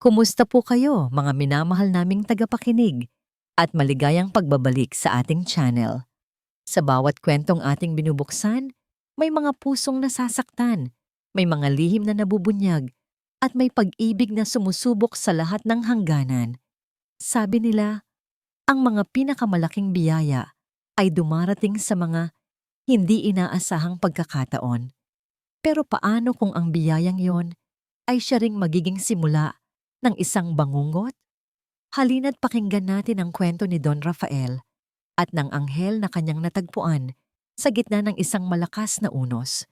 Kumusta po kayo, mga minamahal naming tagapakinig, at maligayang pagbabalik sa ating channel. Sa bawat kwentong ating binubuksan, may mga pusong nasasaktan, may mga lihim na nabubunyag, at may pag-ibig na sumusubok sa lahat ng hangganan. Sabi nila, ang mga pinakamalaking biyaya ay dumarating sa mga hindi inaasahang pagkakataon. Pero paano kung ang biyayang yon ay siya ring magiging simula ng isang bangungot? Halina't pakinggan natin ang kwento ni Don Rafael at ng anghel na kanyang natagpuan sa gitna ng isang malakas na unos.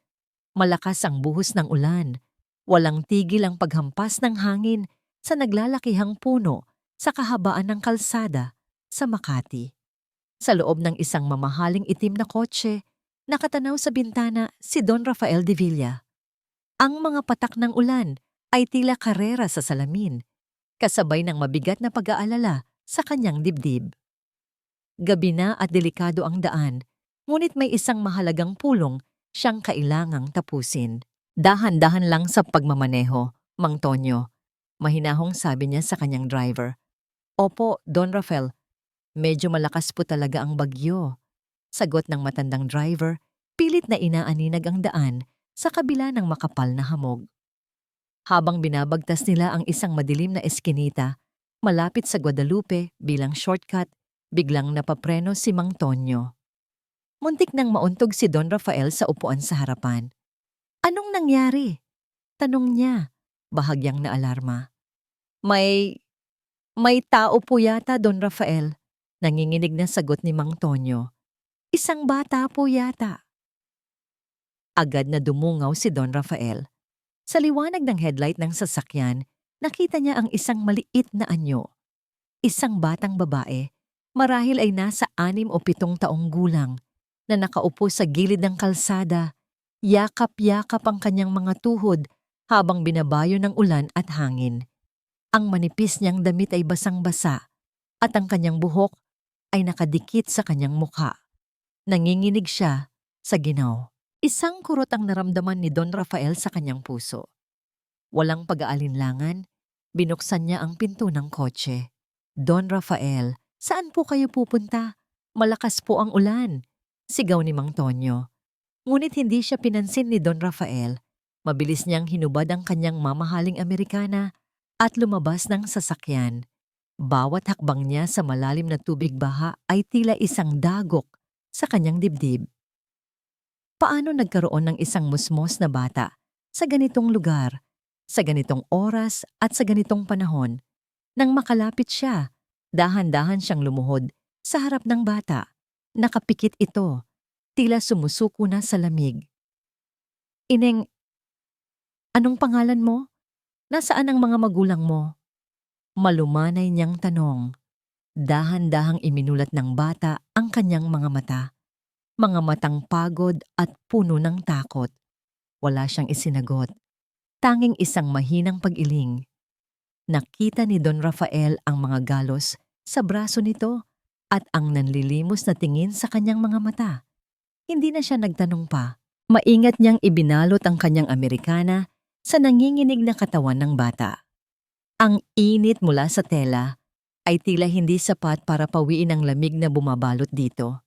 Malakas ang buhos ng ulan, walang tigil ang paghampas ng hangin sa naglalakihang puno sa kahabaan ng kalsada sa Makati. Sa loob ng isang mamahaling itim na kotse, nakatanaw sa bintana si Don Rafael de Villa. Ang mga patak ng ulan ay tila karera sa salamin, kasabay ng mabigat na pag-aalala sa kanyang dibdib. Gabi na at delikado ang daan, ngunit may isang mahalagang pulong siyang kailangang tapusin. Dahan-dahan lang sa pagmamaneho, Mang Tonyo. Mahinahong sabi niya sa kanyang driver. Opo, Don Rafael, medyo malakas po talaga ang bagyo. Sagot ng matandang driver, pilit na inaaninag ang daan sa kabila ng makapal na hamog. Habang binabagtas nila ang isang madilim na eskinita, malapit sa Guadalupe bilang shortcut, biglang napapreno si Mang Tonyo. Muntik nang mauntog si Don Rafael sa upuan sa harapan. Anong nangyari? Tanong niya, bahagyang naalarma. May tao po yata, Don Rafael. Nanginginig na sagot ni Mang Tonyo. Isang bata po yata. Agad na dumungaw si Don Rafael. Sa liwanag ng headlight ng sasakyan, nakita niya ang isang maliit na anyo. Isang batang babae, marahil ay nasa 6 o 7 taong gulang, na nakaupo sa gilid ng kalsada, yakap-yakap ang kanyang mga tuhod habang binabayo ng ulan at hangin. Ang manipis niyang damit ay basang-basa at ang kanyang buhok ay nakadikit sa kanyang mukha. Nanginginig siya sa ginaw. Isang kurot ang naramdaman ni Don Rafael sa kanyang puso. Walang pag-aalinlangan, binuksan niya ang pinto ng kotse. Don Rafael, saan po kayo pupunta? Malakas po ang ulan, sigaw ni Mang Tonyo. Ngunit hindi siya pinansin ni Don Rafael. Mabilis niyang hinubad ang kanyang mamahaling Amerikana at lumabas ng sasakyan. Bawat hakbang niya sa malalim na tubig baha ay tila isang dagok sa kanyang dibdib. Paano nagkaroon ng isang musmos na bata sa ganitong lugar, sa ganitong oras at sa ganitong panahon? Nang makalapit siya, dahan-dahan siyang lumuhod sa harap ng bata. Nakapikit ito, tila sumusuko na sa lamig. Ineng, anong pangalan mo? Nasaan ang mga magulang mo? Malumanay niyang tanong. Dahan-dahang iminulat ng bata ang kanyang mga mata. Mga matang pagod at puno ng takot. Wala siyang isinagot. Tanging isang mahinang pag-iling. Nakita ni Don Rafael ang mga galos sa braso nito at ang nanlilimos na tingin sa kanyang mga mata. Hindi na siya nagtanong pa. Maingat niyang ibinalot ang kanyang Amerikana sa nanginginig na katawan ng bata. Ang init mula sa tela ay tila hindi sapat para pawiin ang lamig na bumabalot dito.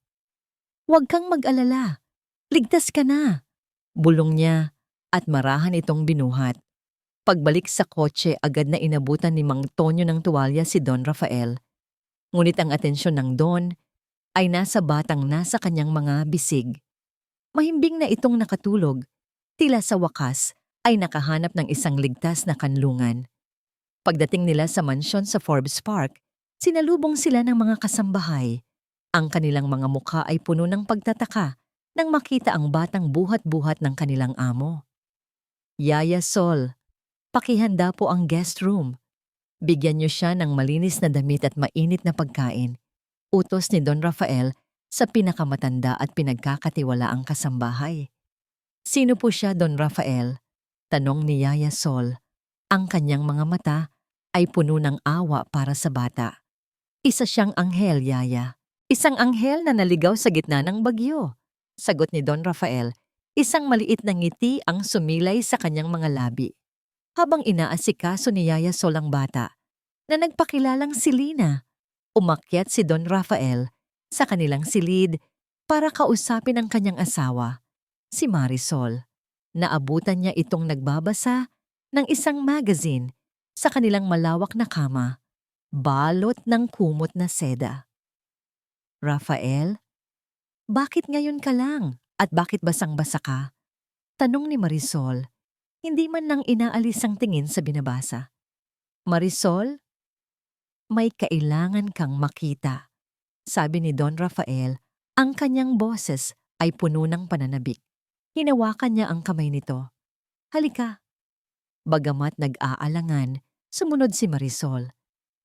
Huwag kang mag-alala. Ligtas ka na. Bulong niya at marahan itong binuhat. Pagbalik sa kotse, agad na inabutan ni Mang Tonyo ng tuwalya si Don Rafael. Ngunit ang atensyon ng Don ay nasa batang nasa kanyang mga bisig. Mahimbing na itong nakatulog, tila sa wakas ay nakahanap ng isang ligtas na kanlungan. Pagdating nila sa mansyon sa Forbes Park, sinalubong sila ng mga kasambahay. Ang kanilang mga mukha ay puno ng pagtataka nang makita ang batang buhat-buhat ng kanilang amo. Yaya Sol, pakihanda po ang guest room. Bigyan niyo siya ng malinis na damit at mainit na pagkain. Utos ni Don Rafael sa pinakamatanda at pinagkakatiwalaang kasambahay. Sino po siya, Don Rafael? Tanong ni Yaya Sol. Ang kanyang mga mata ay puno ng awa para sa bata. Isa siyang anghel, Yaya. Isang anghel na naligaw sa gitna ng bagyo. Sagot ni Don Rafael, isang maliit na ngiti ang sumilay sa kanyang mga labi. Habang inaasikaso ni Yaya Sol ang bata na nagpakilalang si Lina, umakyat si Don Rafael sa kanilang silid para kausapin ang kanyang asawa, si Marisol. Naabutan niya itong nagbabasa ng isang magazine sa kanilang malawak na kama, balot ng kumot na seda. "Rafael, bakit ngayon ka lang at bakit basang-basa ka?" Tanong ni Marisol, hindi man lang inaalis ang tingin sa binabasa. "Marisol, may kailangan kang makita," sabi ni Don Rafael. Ang kanyang boses ay puno ng pananabik. Hinawakan niya ang kamay nito. "Halika." Bagamat nag-aalangan, sumunod si Marisol.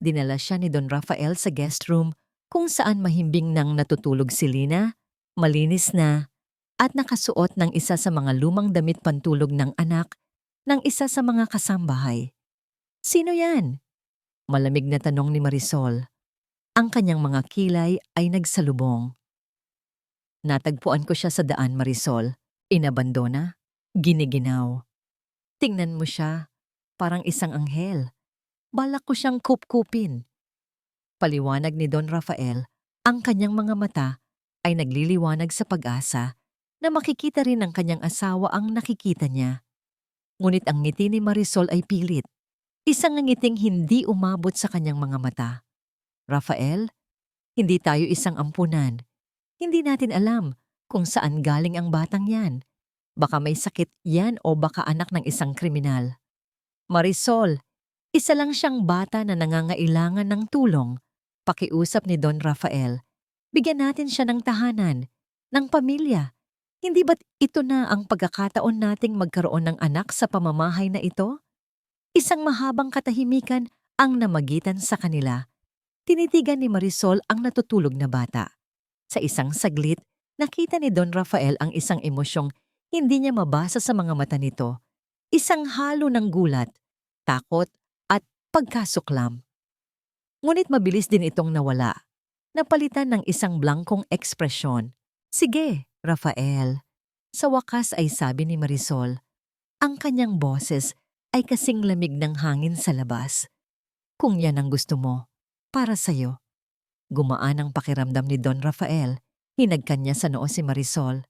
Dinala siya ni Don Rafael sa guest room kung saan mahimbing nang natutulog si Lina, malinis na, at nakasuot ng isa sa mga lumang damit pantulog ng anak ng isa sa mga kasambahay. "Sino yan?" Malamig na tanong ni Marisol. Ang kanyang mga kilay ay nagsalubong. "Natagpuan ko siya sa daan, Marisol. Inabandona, giniginaw. Tingnan mo siya, parang isang anghel. Balak ko siyang kupkupin." Paliwanag ni Don Rafael, ang kanyang mga mata ay nagliliwanag sa pag-asa na makikita rin ng kanyang asawa ang nakikita niya. Ngunit ang ngiti ni Marisol ay pilit. Isang ngiting hindi umabot sa kanyang mga mata. "Rafael, hindi tayo isang ampunan. Hindi natin alam kung saan galing ang batang yan. Baka may sakit yan o baka anak ng isang kriminal. Marisol, isa lang siyang bata na nangangailangan ng tulong." Pakiusap ni Don Rafael. "Bigyan natin siya ng tahanan, ng pamilya. Hindi ba't ito na ang pagkakataon nating magkaroon ng anak sa pamamahay na ito?" Isang mahabang katahimikan ang namagitan sa kanila. Tinitigan ni Marisol ang natutulog na bata. Sa isang saglit, nakita ni Don Rafael ang isang emosyong hindi niya mabasa sa mga mata nito. Isang halo ng gulat, takot, at pagkasuklam. Ngunit mabilis din itong nawala. Napalitan ng isang blangkong ekspresyon. "Sige, Rafael." Sa wakas ay sabi ni Marisol. Ang kanyang boses ay kasing lamig ng hangin sa labas. "Kung yan ang gusto mo, para sa'yo." Gumaan ang pakiramdam ni Don Rafael. Hinagkan niya sa noo si Marisol.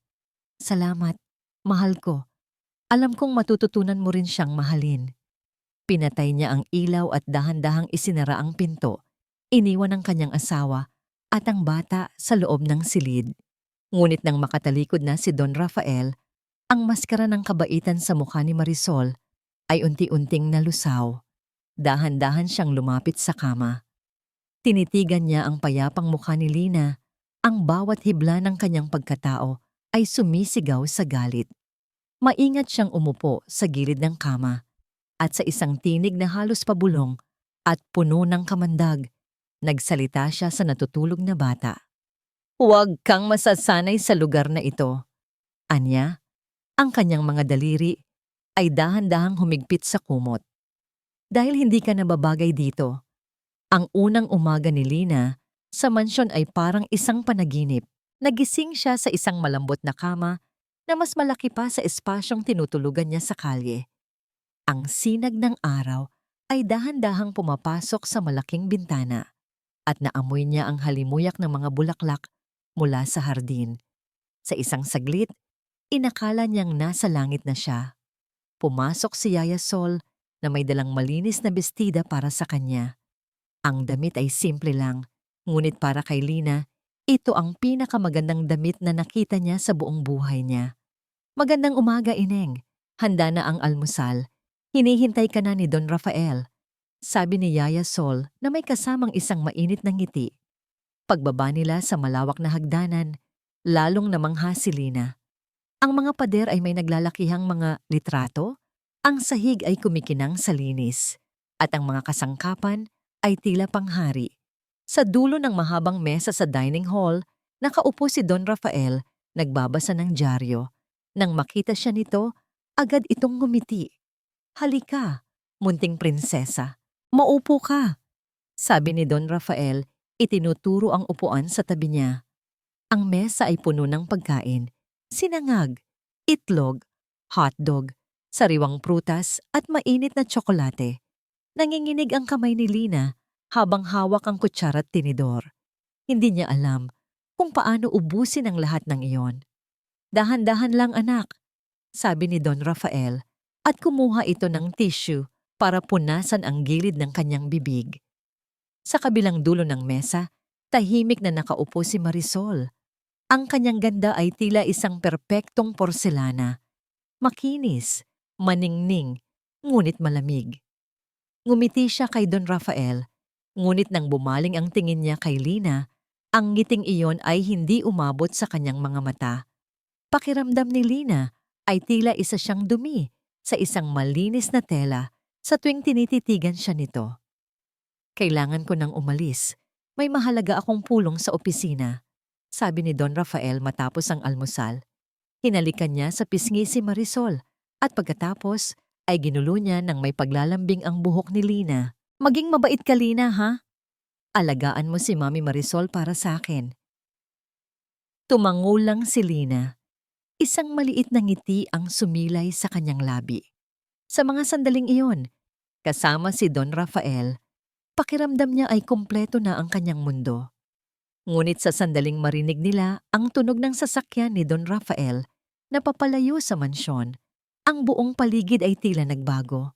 "Salamat, mahal ko. Alam kong matututunan mo rin siyang mahalin." Pinatay niya ang ilaw at dahan-dahang isinara ang pinto. Iniwan ang kanyang asawa at ang bata sa loob ng silid. Ngunit nang makatalikod na si Don Rafael, ang maskara ng kabaitan sa mukha ni Marisol ay unti-unting nalusaw. Dahan-dahan siyang lumapit sa kama. Tinitigan niya ang payapang mukha ni Lina. Ang bawat hibla ng kanyang pagkatao ay sumisigaw sa galit. Maingat siyang umupo sa gilid ng kama at sa isang tinig na halos pabulong at puno ng kamandag, nagsalita siya sa natutulog na bata. "Huwag kang masasanay sa lugar na ito." Anya, ang kanyang mga daliri ay dahan-dahang humigpit sa kumot. "Dahil hindi ka nababagay dito." Ang unang umaga ni Lina sa mansyon ay parang isang panaginip. Nagising siya sa isang malambot na kama na mas malaki pa sa espasyong tinutulugan niya sa kalye. Ang sinag ng araw ay dahan-dahang pumapasok sa malaking bintana at naamoy niya ang halimuyak ng mga bulaklak mula sa hardin. Sa isang saglit, inakala niyang nasa langit na siya. Pumasok si Yaya Sol na may dalang malinis na bestida para sa kanya. Ang damit ay simple lang, ngunit para kay Lina, ito ang pinakamagandang damit na nakita niya sa buong buhay niya. "Magandang umaga, Ineng. Handa na ang almusal. Hinihintay ka na ni Don Rafael," sabi ni Yaya Sol na may kasamang isang mainit na ngiti. Pagbaba nila sa malawak na hagdanan, lalong namangha si Lina. Ang mga pader ay may naglalakihang mga litrato, ang sahig ay kumikinang sa linis, at ang mga kasangkapan ay tila panghari. Sa dulo ng mahabang mesa sa dining hall, nakaupo si Don Rafael, nagbabasa ng dyaryo. Nang makita siya nito, agad itong ngumiti. "Halika, munting prinsesa. Maupo ka," sabi ni Don Rafael, itinuturo ang upuan sa tabi niya. Ang mesa ay puno ng pagkain, sinangag, itlog, hotdog, sariwang prutas at mainit na tsokolate. Nanginginig ang kamay ni Lina habang hawak ang kutsara at tinidor. Hindi niya alam kung paano ubusin ang lahat ng iyon. Dahan-dahan lang anak, sabi ni Don Rafael at kumuha ito ng tissue para punasan ang gilid ng kanyang bibig. Sa kabilang dulo ng mesa, tahimik na nakaupo si Marisol. Ang kanyang ganda ay tila isang perpektong porselana. Makinis, maningning, ngunit malamig. Ngumiti siya kay Don Rafael, ngunit nang bumaling ang tingin niya kay Lina, ang ngiting iyon ay hindi umabot sa kanyang mga mata. Pakiramdam ni Lina ay tila isa siyang dumi sa isang malinis na tela sa tuwing tinititigan siya nito. Kailangan ko nang umalis. May mahalaga akong pulong sa opisina, sabi ni Don Rafael matapos ang almusal. Hinalikan niya sa pisngi si Marisol at pagkatapos ay ginulo niya nang may paglalambing ang buhok ni Lina. Maging mabait ka, Lina, ha? Alagaan mo si Mami Marisol para sa akin. Tumango lang si Lina. Isang maliit na ngiti ang sumilay sa kanyang labi. Sa mga sandaling iyon, kasama si Don Rafael, pakiramdam niya ay kumpleto na ang kanyang mundo. Ngunit sa sandaling marinig nila ang tunog ng sasakyan ni Don Rafael na papalayo sa mansyon, ang buong paligid ay tila nagbago.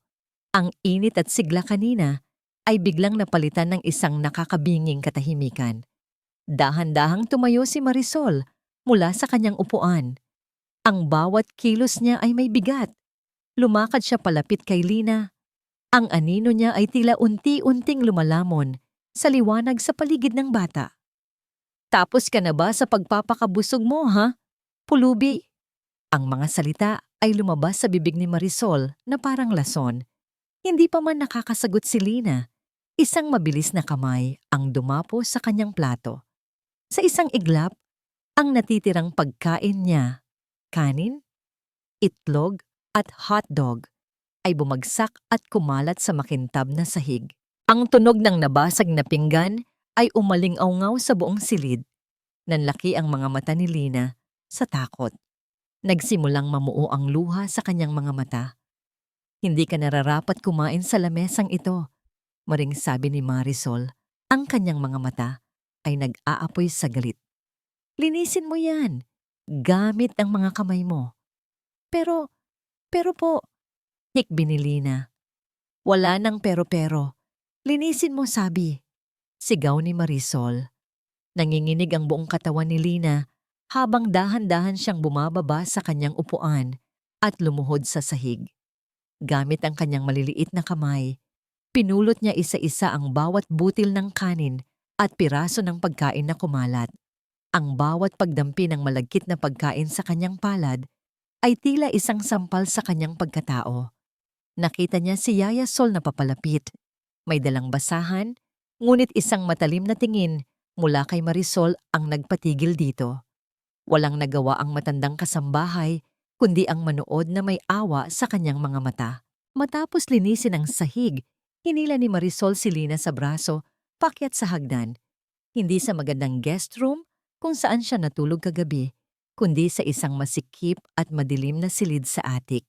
Ang init at sigla kanina ay biglang napalitan ng isang nakakabinging katahimikan. Dahan-dahang tumayo si Marisol mula sa kanyang upuan. Ang bawat kilos niya ay may bigat. Lumakad siya palapit kay Lina. Ang anino niya ay tila unti-unting lumalamon sa liwanag sa paligid ng bata. Tapos ka na ba sa pagpapakabusog mo, ha? Pulubi. Ang mga salita ay lumabas sa bibig ni Marisol na parang lason. Hindi pa man nakakasagot si Lina. Isang mabilis na kamay ang dumapo sa kanyang plato. Sa isang iglap, ang natitirang pagkain niya, kanin, itlog at hotdog, ay bumagsak at kumalat sa makintab na sahig. Ang tunog ng nabasag na pinggan ay umaling-aungaw sa buong silid. Nanlaki ang mga mata ni Lina sa takot. Nagsimulang mamuo ang luha sa kanyang mga mata. Hindi ka nararapat kumain sa lamesang ito, maring sabi ni Marisol. Ang kanyang mga mata ay nag-aapoy sa galit. Linisin mo yan, gamit ang mga kamay mo. Pero po, hikbi ni Lina. Wala nang pero-pero. Linisin mo, sabi. Sigaw ni Marisol. Nanginginig ang buong katawan ni Lina habang dahan-dahan siyang bumababa sa kanyang upuan at lumuhod sa sahig. Gamit ang kanyang maliliit na kamay, pinulot niya isa-isa ang bawat butil ng kanin at piraso ng pagkain na kumalat. Ang bawat pagdampi ng malagkit na pagkain sa kanyang palad ay tila isang sampal sa kanyang pagkatao. Nakita niya si Yaya Sol na papalapit. May dalang basahan, ngunit isang matalim na tingin mula kay Marisol ang nagpatigil dito. Walang nagawa ang matandang kasambahay, kundi ang manood na may awa sa kanyang mga mata. Matapos linisin ang sahig, hinila ni Marisol si Lina sa braso, pakyat sa hagdan. Hindi sa magandang guest room kung saan siya natulog kagabi, kundi sa isang masikip at madilim na silid sa atik.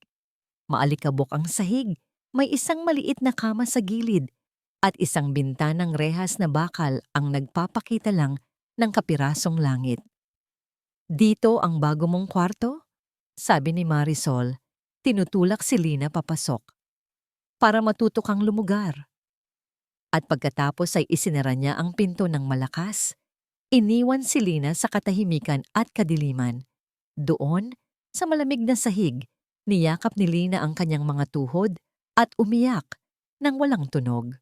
Maalikabok ang sahig, may isang maliit na kama sa gilid, at isang bintanang rehas na bakal ang nagpapakita lang ng kapirasong langit. Dito ang bago mong kwarto? Sabi ni Marisol, tinutulak si Lina papasok. Para matuto kang lumugar. At pagkatapos ay isinara niya ang pinto ng malakas. Iniwan si Lina sa katahimikan at kadiliman. Doon, sa malamig na sahig, niyakap ni Lina ang kanyang mga tuhod at umiyak nang walang tunog.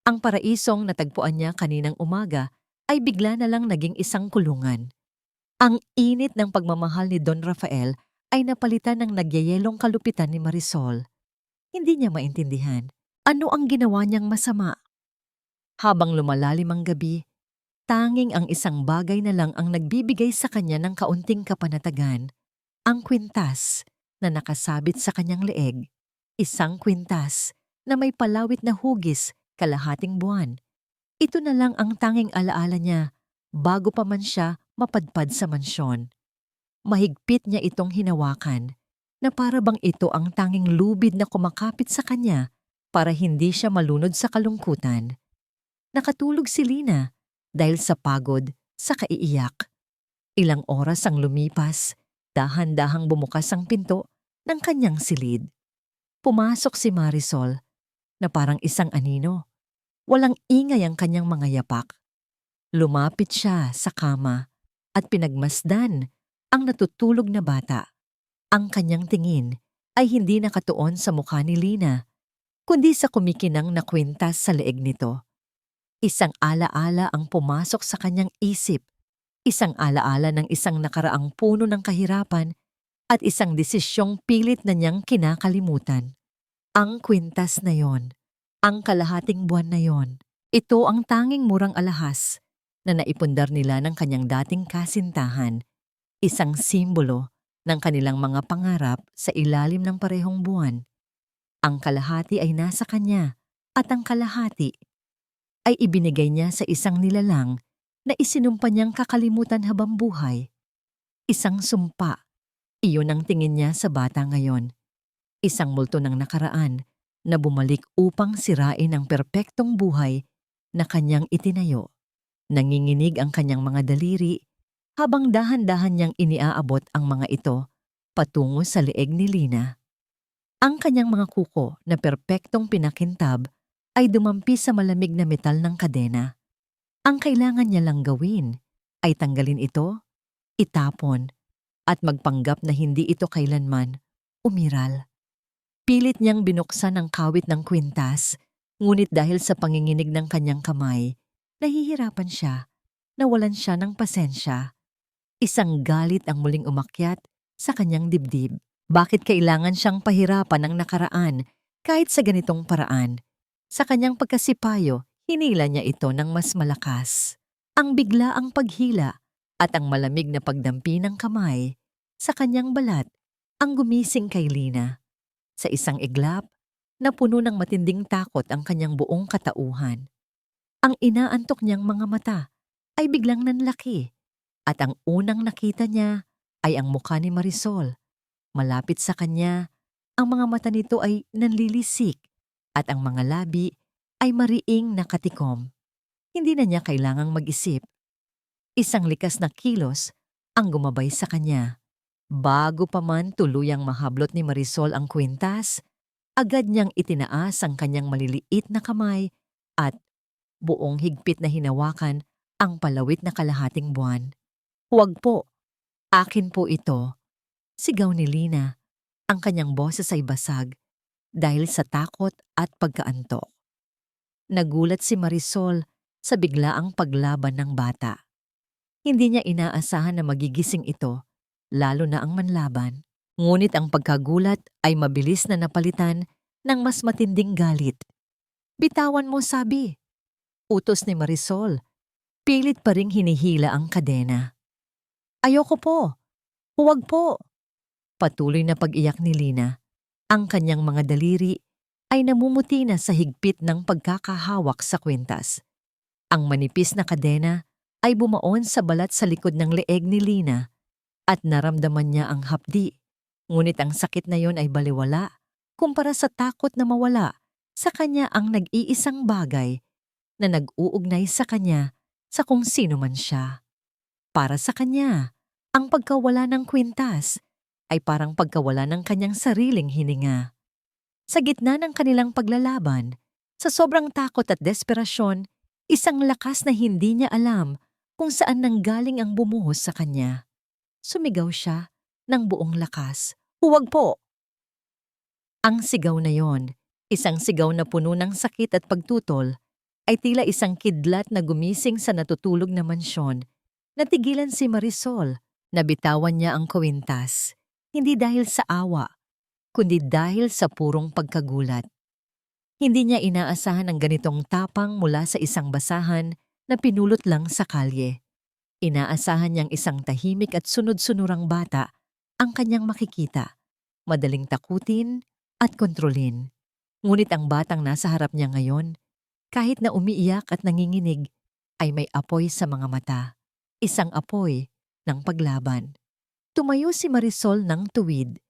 Ang paraisong natagpuan niya kaninang umaga ay bigla na lang naging isang kulungan. Ang init ng pagmamahal ni Don Rafael ay napalitan ng nagyayelong kalupitan ni Marisol. Hindi niya maintindihan ano ang ginawa niyang masama. Habang lumalalim ang gabi, tanging ang isang bagay na lang ang nagbibigay sa kanya ng kaunting kapanatagan, ang kwintas na nakasabit sa kanyang leeg. Isang kwintas na may palawit na hugis kalahating buwan. Ito na lang ang tanging alaala niya bago pa man siya mapadpad sa mansyon. Mahigpit niya itong hinawakan. na para bang ito ang tanging lubid na kumakapit sa kanya para hindi siya malunod sa kalungkutan. Nakatulog si Lina dahil sa pagod sa kaiiyak. Ilang oras ang lumipas, dahan-dahang bumukas ang pinto ng kanyang silid. Pumasok si Marisol na parang isang anino. Walang ingay ang kanyang mga yapak. Lumapit siya sa kama at pinagmasdan ang natutulog na bata. Ang kanyang tingin ay hindi nakatuon sa mukha ni Lina, kundi sa kumikinang na kwintas sa leeg nito. Isang alaala ang pumasok sa kanyang isip, isang alaala ng isang nakaraang puno ng kahirapan at isang desisyong pilit na niyang kinakalimutan. Ang kwintas na yon, ang kalahating buwan na yon, ito ang tanging murang alahas na naipundar nila ng kanyang dating kasintahan, isang simbolo ng kanilang mga pangarap sa ilalim ng parehong buwan. Ang kalahati ay nasa kanya at ang kalahati ay ibinigay niya sa isang nilalang na isinumpa niyang kakalimutan habang buhay. Isang sumpa, iyon ang tingin niya sa bata ngayon. Isang multo ng nakaraan na bumalik upang sirain ang perpektong buhay na kanyang itinayo. Nanginginig ang kanyang mga daliri habang dahan-dahan niyang iniaabot ang mga ito patungo sa leeg ni Lina. Ang kanyang mga kuko na perpektong pinakintab ay dumampi sa malamig na metal ng kadena. Ang kailangan niya lang gawin ay tanggalin ito, itapon, at magpanggap na hindi ito kailanman umiral. Pilit niyang binuksan ang kawit ng kwintas, ngunit dahil sa panginginig ng kanyang kamay, nahihirapan siya, nawalan siya ng pasensya. Isang galit ang muling umakyat sa kanyang dibdib. Bakit kailangan siyang pahirapan ng nakaraan kahit sa ganitong paraan? Sa kanyang pagkasipayo, hinila niya ito ng mas malakas. Ang biglaang paghila at ang malamig na pagdampi ng kamay sa kanyang balat ang gumising kay Lina. Sa isang iglap, na puno ng matinding takot ang kanyang buong katauhan. Ang inaantok niyang mga mata ay biglang nanlaki at ang unang nakita niya ay ang mukha ni Marisol. Malapit sa kanya, ang mga mata nito ay nanlilisik at ang mga labi ay mariing nakatikom. Hindi na niya kailangang mag-isip. Isang likas na kilos ang gumabay sa kanya. Bago pa man tuluyang mahablot ni Marisol ang kwintas, agad niyang itinaas ang kanyang maliliit na kamay at buong higpit na hinawakan ang palawit na kalahating buwan. "Huwag po, akin po ito," sigaw ni Lina. Ang kanyang boses ay basag dahil sa takot at pagkaantok. Nagulat si Marisol sa biglaang paglaban ng bata. Hindi niya inaasahan na magigising ito, lalo na ang manlaban. Ngunit ang pagkagulat ay mabilis na napalitan ng mas matinding galit. "Bitawan mo, sabi," utos ni Marisol. Pilit pa ring hinihila ang kadena. "Ayoko po, huwag po." Patuloy na pag-iyak ni Lina. Ang kanyang mga daliri ay namumuti na sa higpit ng pagkakahawak sa kwintas. Ang manipis na kadena ay bumaon sa balat sa likod ng leeg ni Lina at naramdaman niya ang hapdi. Ngunit ang sakit na yon ay baliwala kumpara sa takot na mawala sa kanya ang nag-iisang bagay na nag-uugnay sa kanya sa kung sino man siya. Para sa kanya, ang pagkawala ng kwintas ay parang pagkawala ng kanyang sariling hininga. Sa gitna ng kanilang paglalaban, sa sobrang takot at desperasyon, isang lakas na hindi niya alam kung saan nanggaling ang bumuhos sa kanya. Sumigaw siya ng buong lakas, "Huwag po!" Ang sigaw na yon, isang sigaw na puno ng sakit at pagtutol, ay tila isang kidlat na gumising sa natutulog na mansyon. Natigilan si Marisol, nabitawan niya ang kwintas. Hindi dahil sa awa, kundi dahil sa purong pagkagulat. Hindi niya inaasahan ang ganitong tapang mula sa isang basahan na pinulot lang sa kalye. Inaasahan niyang isang tahimik at sunod-sunurang bata ang kanyang makikita, madaling takutin at kontrolin. Ngunit ang batang nasa harap niya ngayon, kahit na umiiyak at nanginginig, ay may apoy sa mga mata. Isang apoy ng paglaban. Tumayo si Marisol ng tuwid.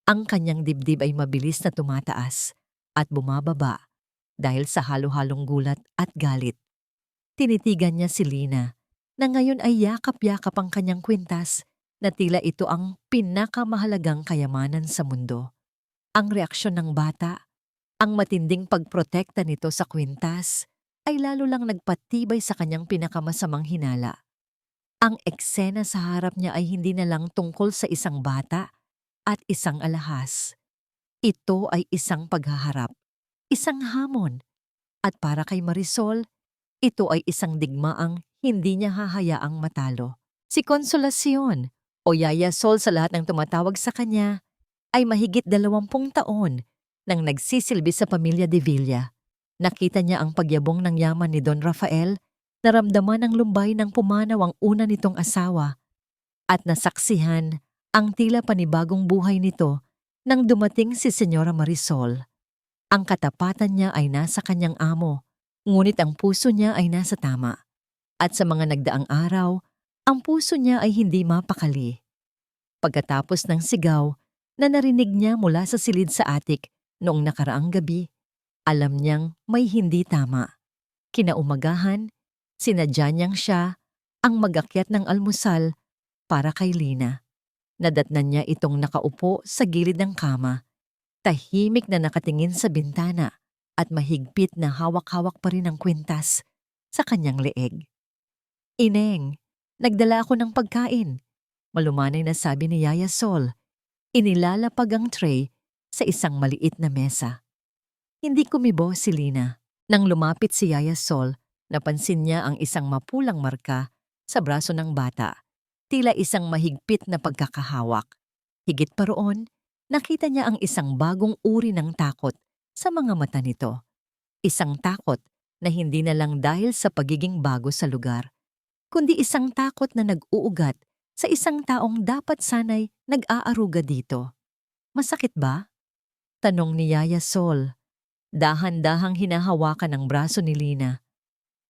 Ang kanyang dibdib ay mabilis na tumataas at bumababa dahil sa halo-halong gulat at galit. Tinitigan niya si Lina na ngayon ay yakap-yakap ang kanyang kwintas na tila ito ang pinakamahalagang kayamanan sa mundo. Ang reaksyon ng bata, ang matinding pagprotekta nito sa kwintas, ay lalo lang nagpatibay sa kanyang pinakamasamang hinala. Ang eksena sa harap niya ay hindi na lang tungkol sa isang bata at isang alahas. Ito ay isang paghaharap, isang hamon, at para kay Marisol, ito ay isang digmaang hindi niya hahayaang matalo. Si Consolacion o Yaya Sol sa lahat ng tumatawag sa kanya ay mahigit 20 taon nang nagsisilbi sa pamilya de Villa. Nakita niya ang pagyabong ng yaman ni Don Rafael, naramdaman ng lumbay ng pumanaw ang una nitong asawa, at nasaksihan ang tila panibagong buhay nito nang dumating si Senyora Marisol. Ang katapatan niya ay nasa kanyang amo, ngunit ang puso niya ay nasa tama. At sa mga nagdaang araw, ang puso niya ay hindi mapakali. Pagkatapos ng sigaw na narinig niya mula sa silid sa atik noong nakaraang gabi, alam niyang may hindi tama. Kinaumagahan, sinadya niyang siya ang mag-akyat ng almusal para kay Lina. Nadatnan niya itong nakaupo sa gilid ng kama, tahimik na nakatingin sa bintana at mahigpit na hawak-hawak pa rin ang kwintas sa kanyang leeg. "Ineng, nagdala ako ng pagkain," malumanay na sabi ni Yaya Sol. Inilalapag ang tray sa isang maliit na mesa. Hindi kumibo si Lina. Nang lumapit si Yaya Sol, napansin niya ang isang mapulang marka sa braso ng bata, tila isang mahigpit na pagkakahawak. Higit pa roon, nakita niya ang isang bagong uri ng takot sa mga mata nito. Isang takot na hindi na lang dahil sa pagiging bago sa lugar, kundi isang takot na nag-uugat sa isang taong dapat sanay nag-aaruga dito. "Masakit ba?" tanong ni Yaya Sol. Dahan-dahang hinahawakan ang braso ni Lina.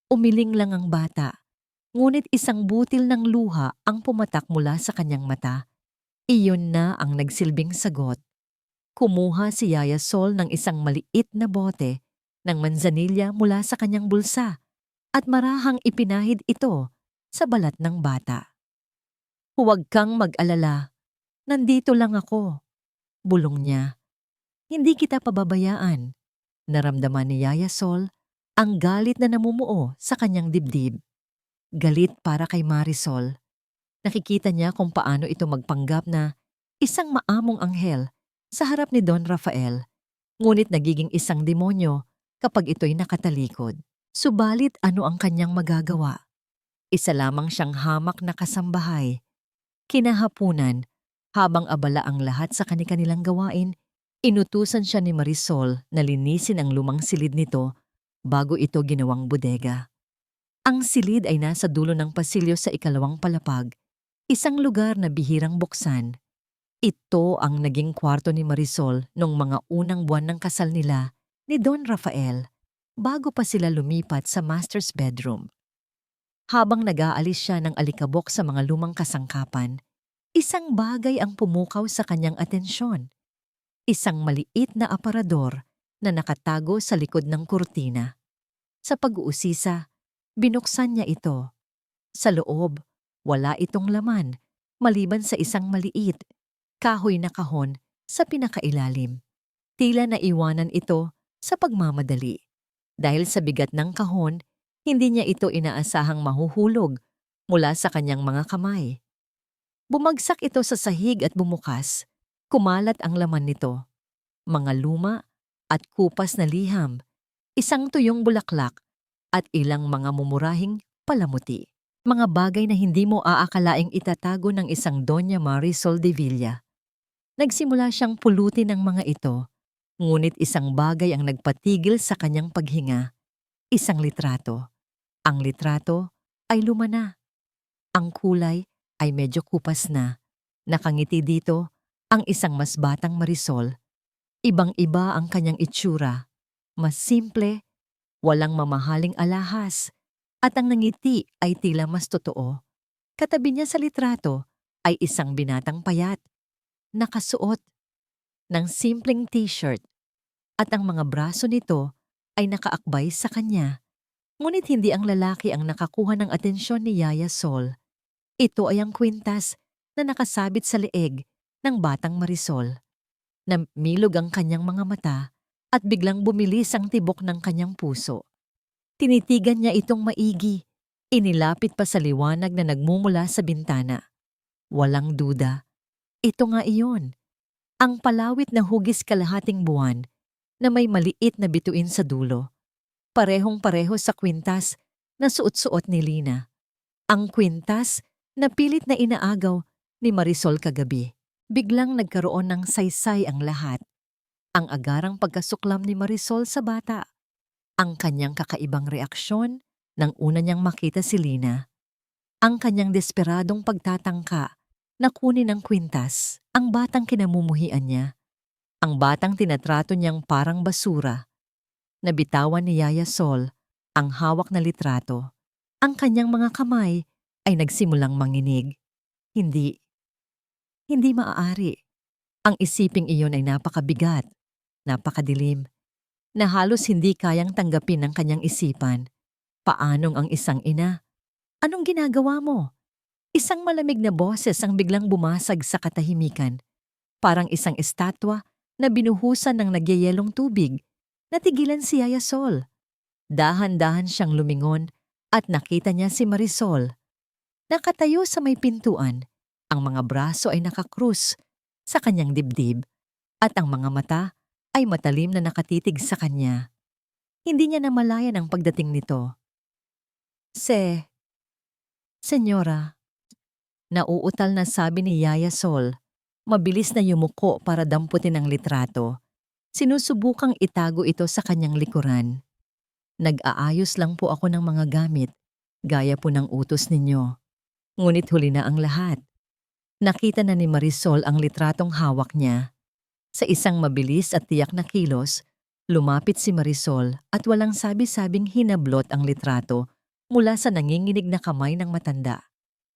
Umiling lang ang bata, ngunit isang butil ng luha ang pumatak mula sa kanyang mata. Iyon na ang nagsilbing sagot. Kumuha si Yaya Sol ng isang maliit na bote ng manzanilya mula sa kanyang bulsa at marahang ipinahid ito sa balat ng bata. "Huwag kang mag-alala. Nandito lang ako," bulong niya. "Hindi kita pababayaan." Naramdaman ni Yaya Sol ang galit na namumuo sa kanyang dibdib. Galit para kay Marisol. Nakikita niya kung paano ito magpanggap na isang maamong anghel sa harap ni Don Rafael, ngunit nagiging isang demonyo kapag ito'y nakatalikod. Subalit ano ang kanyang magagawa? Isa lamang siyang hamak na kasambahay. Kinahapunan, habang abala ang lahat sa kanilang gawain, inutusan siya ni Marisol na linisin ang lumang silid nito bago ito ginawang bodega. Ang silid ay nasa dulo ng pasilyo sa ikalawang palapag, isang lugar na bihirang buksan. Ito ang naging kwarto ni Marisol noong mga unang buwan ng kasal nila ni Don Rafael, bago pa sila lumipat sa master's bedroom. Habang nag-aalis siya ng alikabok sa mga lumang kasangkapan, isang bagay ang pumukaw sa kanyang atensyon. Isang maliit na aparador na nakatago sa likod ng kurtina. Sa pag-uusisa, binuksan niya ito. Sa loob, wala itong laman, maliban sa isang maliit, kahoy na kahon sa pinakailalim. Tila naiwanan ito sa pagmamadali. Dahil sa bigat ng kahon, hindi niya ito inaasahang mahuhulog mula sa kanyang mga kamay. Bumagsak ito sa sahig at bumukas. Kumalat ang laman nito. Mga luma at kupas na liham, isang tuyong bulaklak, at ilang mga mumurahing palamuti. Mga bagay na hindi mo aakalaing itatago ng isang Doña Marisol de Villa. Nagsimula siyang pulutin ang mga ito, ngunit isang bagay ang nagpatigil sa kanyang paghinga. Isang litrato. Ang litrato ay luma na. Ang kulay ay medyo kupas na. Nakangiti dito ang isang mas batang Marisol. Ibang-iba ang kanyang itsura. Mas simple, walang mamahaling alahas, at ang nangiti ay tila mas totoo. Katabi niya sa litrato ay isang binatang payat, nakasuot, ng simpleng t-shirt at ang mga braso nito ay nakaakbay sa kanya. Ngunit hindi ang lalaki ang nakakuha ng atensyon ni Yaya Sol. Ito ay ang kwintas na nakasabit sa leeg ng batang Marisol. Namilog ang kanyang mga mata at biglang bumilis ang tibok ng kanyang puso. Tinitigan niya itong maigi. Inilapit pa sa liwanag na nagmumula sa bintana. Walang duda. Ito nga iyon. Ang palawit na hugis kalahating buwan na may maliit na bituin sa dulo. Parehong-pareho sa kwintas na suot-suot ni Lina. Ang kwintas na pilit na inaagaw ni Marisol kagabi. Biglang nagkaroon ng saysay ang lahat. Ang agarang pagkasuklam ni Marisol sa bata. Ang kanyang kakaibang reaksyon nang una niyang makita si Lina. Ang kanyang desperadong pagtatangka na kunin ang kwintas, ang batang kinamumuhian niya. Ang batang tinatrato niyang parang basura. Nabitawan ni Yaya Sol ang hawak na litrato. Ang kanyang mga kamay ay nagsimulang manginig. Hindi maaari. Ang isiping iyon ay napakabigat, napakadilim, na halos hindi kayang tanggapin ng kanyang isipan. Paanong ang isang ina? Anong ginagawa mo? Isang malamig na boses ang biglang bumasag sa katahimikan. Parang isang estatwa na binuhusan ng nagyayelong tubig. Natigilan si Yaya Sol. Dahan-dahan siyang lumingon at nakita niya si Marisol. Nakatayo sa may pintuan. Ang mga braso ay nakakrus sa kanyang dibdib at ang mga mata ay matalim na nakatitig sa kanya. Hindi niya namalayan ang pagdating nito. Senyora, nauutal na sabi ni Yaya Sol. Mabilis na yumuko para damputin ang litrato. Sinusubukang itago ito sa kanyang likuran. Nag-aayos lang po ako ng mga gamit, gaya po ng utos ninyo. Ngunit huli na ang lahat. Nakita na ni Marisol ang litratong hawak niya. Sa isang mabilis at tiyak na kilos, lumapit si Marisol at walang sabi-sabing hinablot ang litrato mula sa nanginginig na kamay ng matanda.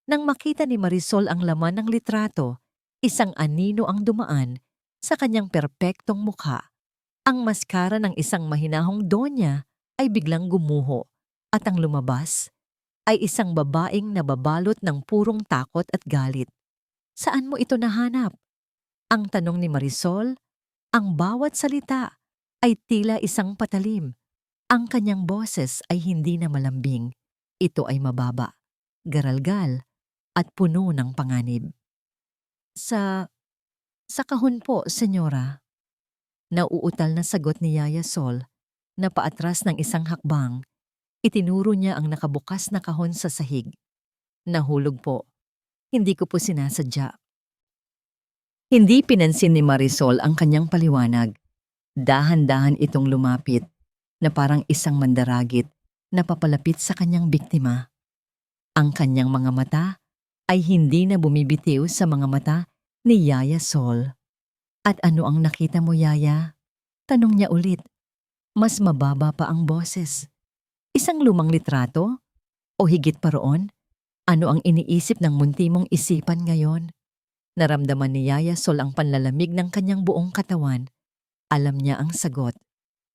Nang makita ni Marisol ang laman ng litrato, isang anino ang dumaan sa kanyang perpektong mukha. Ang maskara ng isang mahinahong donya ay biglang gumuho at ang lumabas ay isang babaeng nababalot ng purong takot at galit. Saan mo ito nahanap? Ang tanong ni Marisol. Ang bawat salita ay tila isang patalim. Ang kanyang boses ay hindi na malambing. Ito ay mababa, garalgal, at puno ng panganib. Sa kahon po, senyora. Nauutal na sagot ni Yaya Sol na paatras ng isang hakbang. Itinuro niya ang nakabukas na kahon sa sahig. Nahulog po. Hindi ko po sinasadya. Hindi pinansin ni Marisol ang kanyang paliwanag. Dahan-dahan itong lumapit na parang isang mandaragit na papalapit sa kanyang biktima. Ang kanyang mga mata ay hindi na bumibitiw sa mga mata ni Yaya Sol. At ano ang nakita mo, Yaya? Tanong niya ulit. Mas mababa pa ang boses. Isang lumang litrato? O higit pa roon? Ano ang iniisip ng munti mong isipan ngayon? Naramdaman ni Yaya Sol ang panlalamig ng kanyang buong katawan. Alam niya ang sagot.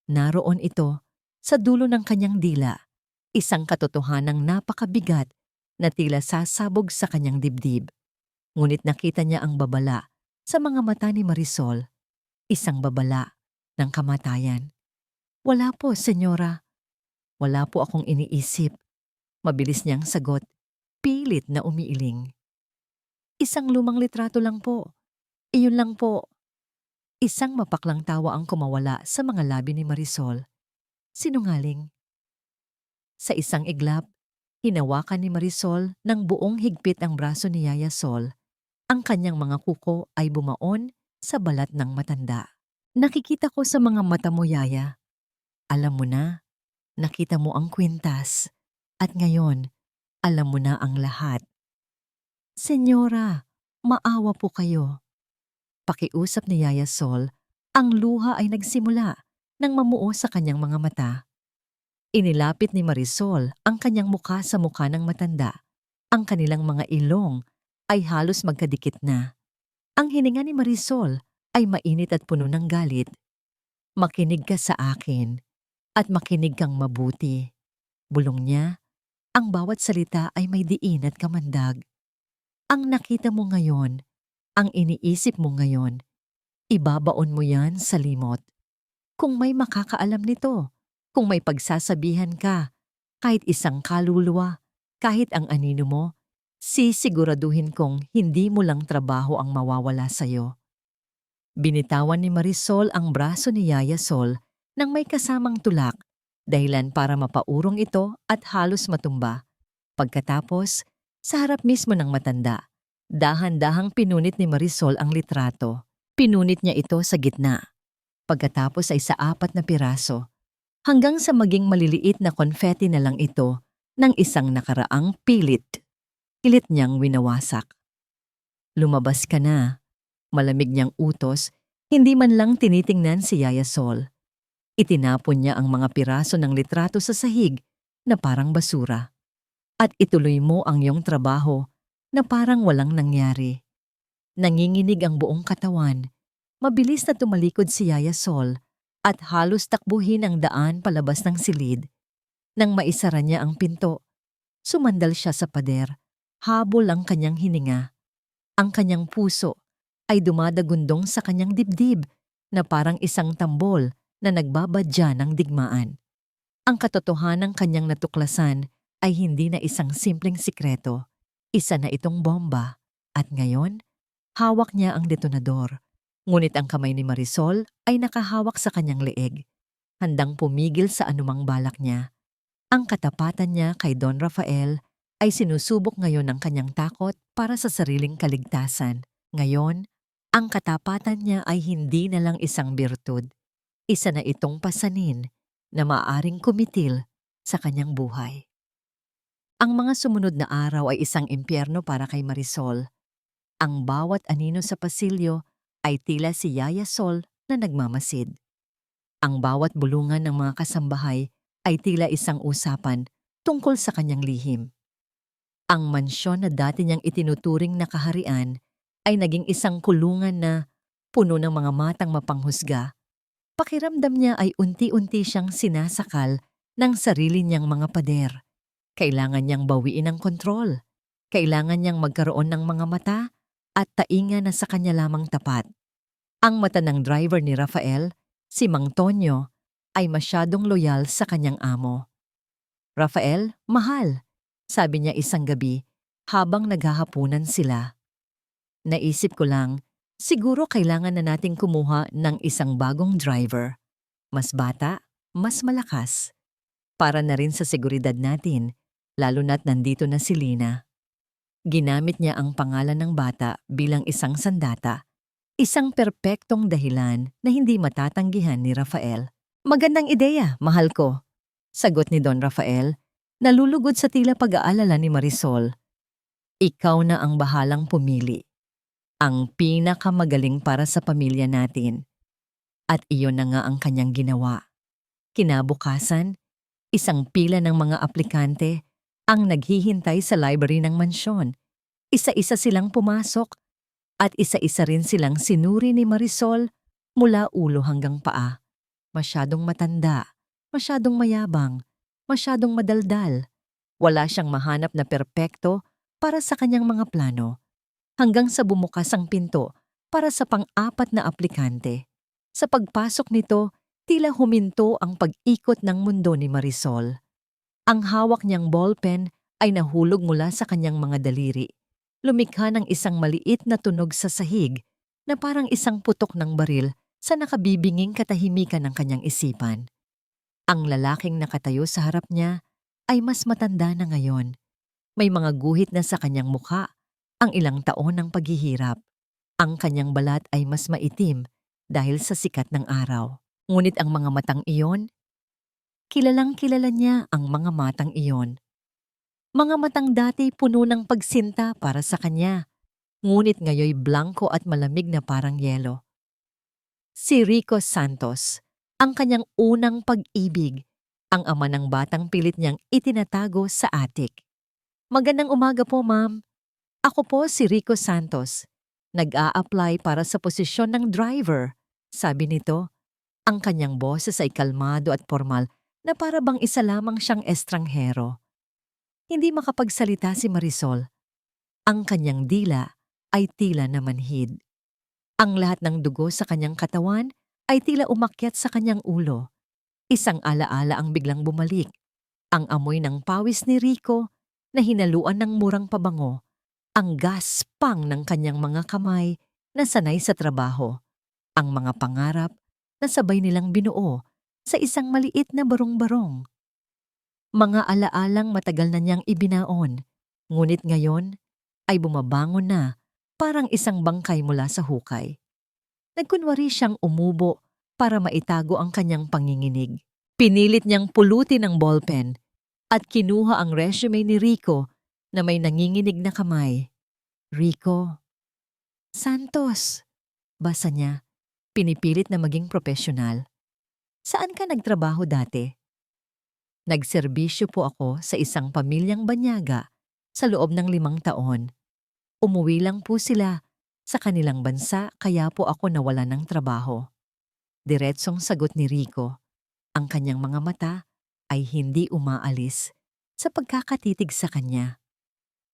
Naroon ito sa dulo ng kanyang dila. Isang katotohanang napakabigat na tila sasabog sa kanyang dibdib. Ngunit nakita niya ang babala sa mga mata ni Marisol. Isang babala ng kamatayan. Wala po, senyora. Wala po akong iniisip. Mabilis niyang sagot. Pilit na umiiling. Isang lumang litrato lang po. Iyon lang po. Isang mapaklang tawa ang kumawala sa mga labi ni Marisol. Sinungaling. Sa isang iglap, hinawakan ni Marisol ng buong higpit ang braso ni Yaya Sol. Ang kanyang mga kuko ay bumaon sa balat ng matanda. Nakikita ko sa mga mata mo, Yaya. Alam mo na, nakita mo ang kwintas. At ngayon, alam mo na ang lahat. Senyora, maawa po kayo. Pakiusap ni Yaya Sol, ang luha ay nagsimula nang mamuo sa kanyang mga mata. Inilapit ni Marisol ang kanyang mukha sa mukha ng matanda. Ang kanilang mga ilong ay halos magkadikit na. Ang hininga ni Marisol ay mainit at puno ng galit. Makinig ka sa akin at makinig kang mabuti. Bulong niya, ang bawat salita ay may diin at kamandag. Ang nakita mo ngayon, ang iniisip mo ngayon, ibabaon mo yan sa limot. Kung may makakaalam nito, kung may pagsasabihan ka, kahit isang kaluluwa, kahit ang anino mo, sisiguraduhin kong hindi mo lang trabaho ang mawawala sa'yo. Binitawan ni Marisol ang braso ni Yaya Sol nang may kasamang tulak, dahilan para mapaurong ito at halos matumba. Pagkatapos, sa harap mismo ng matanda, dahan-dahang pinunit ni Marisol ang litrato. Pinunit niya ito sa gitna. Pagkatapos ay sa 4 na piraso, hanggang sa maging maliliit na konfeti na lang ito ng isang nakaraang pilit. Pilit niyang winawasak. Lumabas ka na. Malamig niyang utos, hindi man lang tinitingnan si Yaya Sol. Itinapon niya ang mga piraso ng litrato sa sahig na parang basura. At ituloy mo ang iyong trabaho na parang walang nangyari. Nanginginig ang buong katawan. Mabilis na tumalikod si Yaya Sol at halos takbuhin ang daan palabas ng silid. Nang maisara niya ang pinto, sumandal siya sa pader. Habol ang kanyang hininga. Ang kanyang puso ay dumadagundong sa kanyang dibdib na parang isang tambol na nagbabadya ng digmaan. Ang katotohanang kanyang natuklasan ay hindi na isang simpleng sikreto. Isa na itong bomba. At ngayon, hawak niya ang detonador. Ngunit ang kamay ni Marisol ay nakahawak sa kanyang leeg, handang pumigil sa anumang balak niya. Ang katapatan niya kay Don Rafael ay sinusubok ngayon ng kanyang takot para sa sariling kaligtasan. Ngayon, ang katapatan niya ay hindi na lang isang birtud. Isa na itong pasanin na maaaring kumitil sa kanyang buhay. Ang mga sumunod na araw ay isang impyerno para kay Marisol. Ang bawat anino sa pasilyo ay tila si Yaya Sol na nagmamasid. Ang bawat bulungan ng mga kasambahay ay tila isang usapan tungkol sa kanyang lihim. Ang mansyon na dati niyang itinuturing na kaharian ay naging isang kulungan na puno ng mga matang mapanghusga. Pakiramdam niya ay unti-unti siyang sinasakal ng sarili niyang mga pader. Kailangan niyang bawiin ang kontrol. Kailangan niyang magkaroon ng mga mata at tainga na sa kanya lamang tapat. Ang mata ng driver ni Rafael, si Mang Tonyo, ay masyadong loyal sa kanyang amo. "Rafael, mahal," sabi niya isang gabi habang naghahapunan sila. "Naisip ko lang, siguro kailangan na nating kumuha ng isang bagong driver. Mas bata, mas malakas. Para na rin sa seguridad natin, lalo na't nandito na si Lina." Ginamit niya ang pangalan ng bata bilang isang sandata, isang perpektong dahilan na hindi matatanggihan ni Rafael. "Magandang ideya, mahal ko," sagot ni Don Rafael, nalulugod sa tila pag-aalala ni Marisol. "Ikaw na ang bahalang pumili. Ang pinakamagaling para sa pamilya natin." At iyon na nga ang kanyang ginawa. Kinabukasan, isang pila ng mga aplikante ang naghihintay sa library ng mansyon. Isa-isa silang pumasok at isa-isa rin silang sinuri ni Marisol mula ulo hanggang paa. Masyadong matanda, masyadong mayabang, masyadong madaldal. Wala siyang mahanap na perpekto para sa kanyang mga plano. Hanggang sa bumukas ang pinto para sa pang-4 na aplikante. Sa pagpasok nito, tila huminto ang pag-ikot ng mundo ni Marisol. Ang hawak niyang ballpen ay nahulog mula sa kanyang mga daliri. Lumikha ng isang maliit na tunog sa sahig na parang isang putok ng baril sa nakabibinging katahimikan ng kanyang isipan. Ang lalaking nakatayo sa harap niya ay mas matanda na ngayon. May mga guhit na sa kanyang mukha, ang ilang taon ng paghihirap. Ang kanyang balat ay mas maitim dahil sa sikat ng araw. Ngunit ang mga matang iyon, kilalang kilala niya ang mga matang iyon. Mga matang dati puno ng pagsinta para sa kanya, ngunit ngayoy blanko at malamig na parang yelo. Si Rico Santos, ang kanyang unang pag-ibig, ang ama ng batang pilit niyang itinatago sa attic. "Magandang umaga po, ma'am. Ako po si Rico Santos. Nag-a-apply para sa posisyon ng driver. Sabi nito, ang kanyang boses ay kalmado at formal na para bang isa lamang siyang estranghero. Hindi makapagsalita si Marisol. Ang kanyang dila ay tila na manhid. Ang lahat ng dugo sa kanyang katawan ay tila umakyat sa kanyang ulo. Isang alaala ang biglang bumalik. Ang amoy ng pawis ni Rico na hinaluan ng murang pabango. Ang gaspang ng kanyang mga kamay na sanay sa trabaho. Ang mga pangarap na sabay nilang binuo sa isang maliit na barong-barong. Mga alaalang matagal na niyang ibinaon, ngunit ngayon ay bumabangon na parang isang bangkay mula sa hukay. Nagkunwari siyang umubo para maitago ang kanyang panginginig. Pinilit niyang pulutin ang ballpen at kinuha ang resume ni Rico na may nanginginig na kamay. Rico Santos, basa niya, pinipilit na maging profesional. Saan ka nagtrabaho dati? Nagserbisyo po ako sa isang pamilyang banyaga sa loob ng 5 taon. Umuwi lang po sila sa kanilang bansa kaya po ako nawalan ng trabaho. Diretsong sagot ni Rico. Ang kanyang mga mata ay hindi umaalis sa pagkakatitig sa kanya.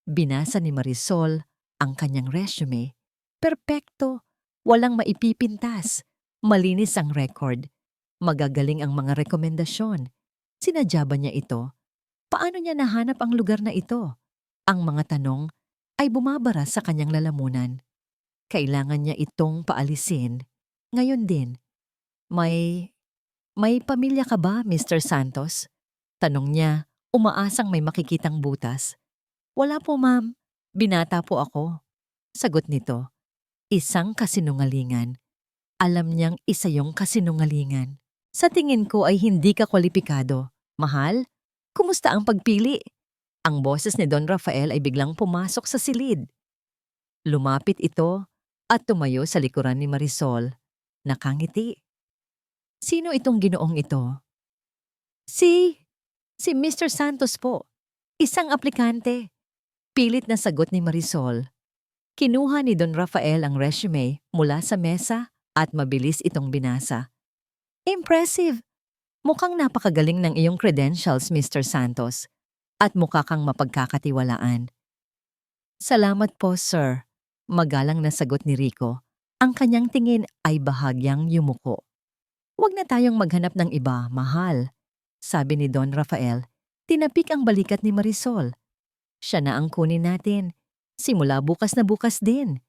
Binasa ni Marisol ang kanyang resume. Perpekto, walang maipipintas, malinis ang record. Magagaling ang mga rekomendasyon. Sinadya ba niya ito? Paano niya nahanap ang lugar na ito? Ang mga tanong ay bumabara sa kanyang lalamunan. Kailangan niya itong paalisin. Ngayon din, may pamilya ka ba, Mr. Santos? Tanong niya, umaasang may makikitang butas. Wala po, ma'am. Binata po ako. Sagot nito, isang kasinungalingan. Alam niyang isa yung kasinungalingan. Sa tingin ko ay hindi ka kwalipikado. Mahal, kumusta ang pagpili? Ang boses ni Don Rafael ay biglang pumasok sa silid. Lumapit ito at tumayo sa likuran ni Marisol. Nakangiti. Sino itong ginoong ito? Si Mr. Santos po. Isang aplikante. Pilit na sagot ni Marisol. Kinuha ni Don Rafael ang resume mula sa mesa at mabilis itong binasa. Impressive! Mukhang napakagaling ng iyong credentials, Mr. Santos. At mukha kang mapagkakatiwalaan. Salamat po, sir. Magalang na sagot ni Rico. Ang kanyang tingin ay bahagyang yumuko. Huwag na tayong maghanap ng iba, mahal. Sabi ni Don Rafael. Tinapik ang balikat ni Marisol. Siya na ang kunin natin. Simula bukas na bukas din.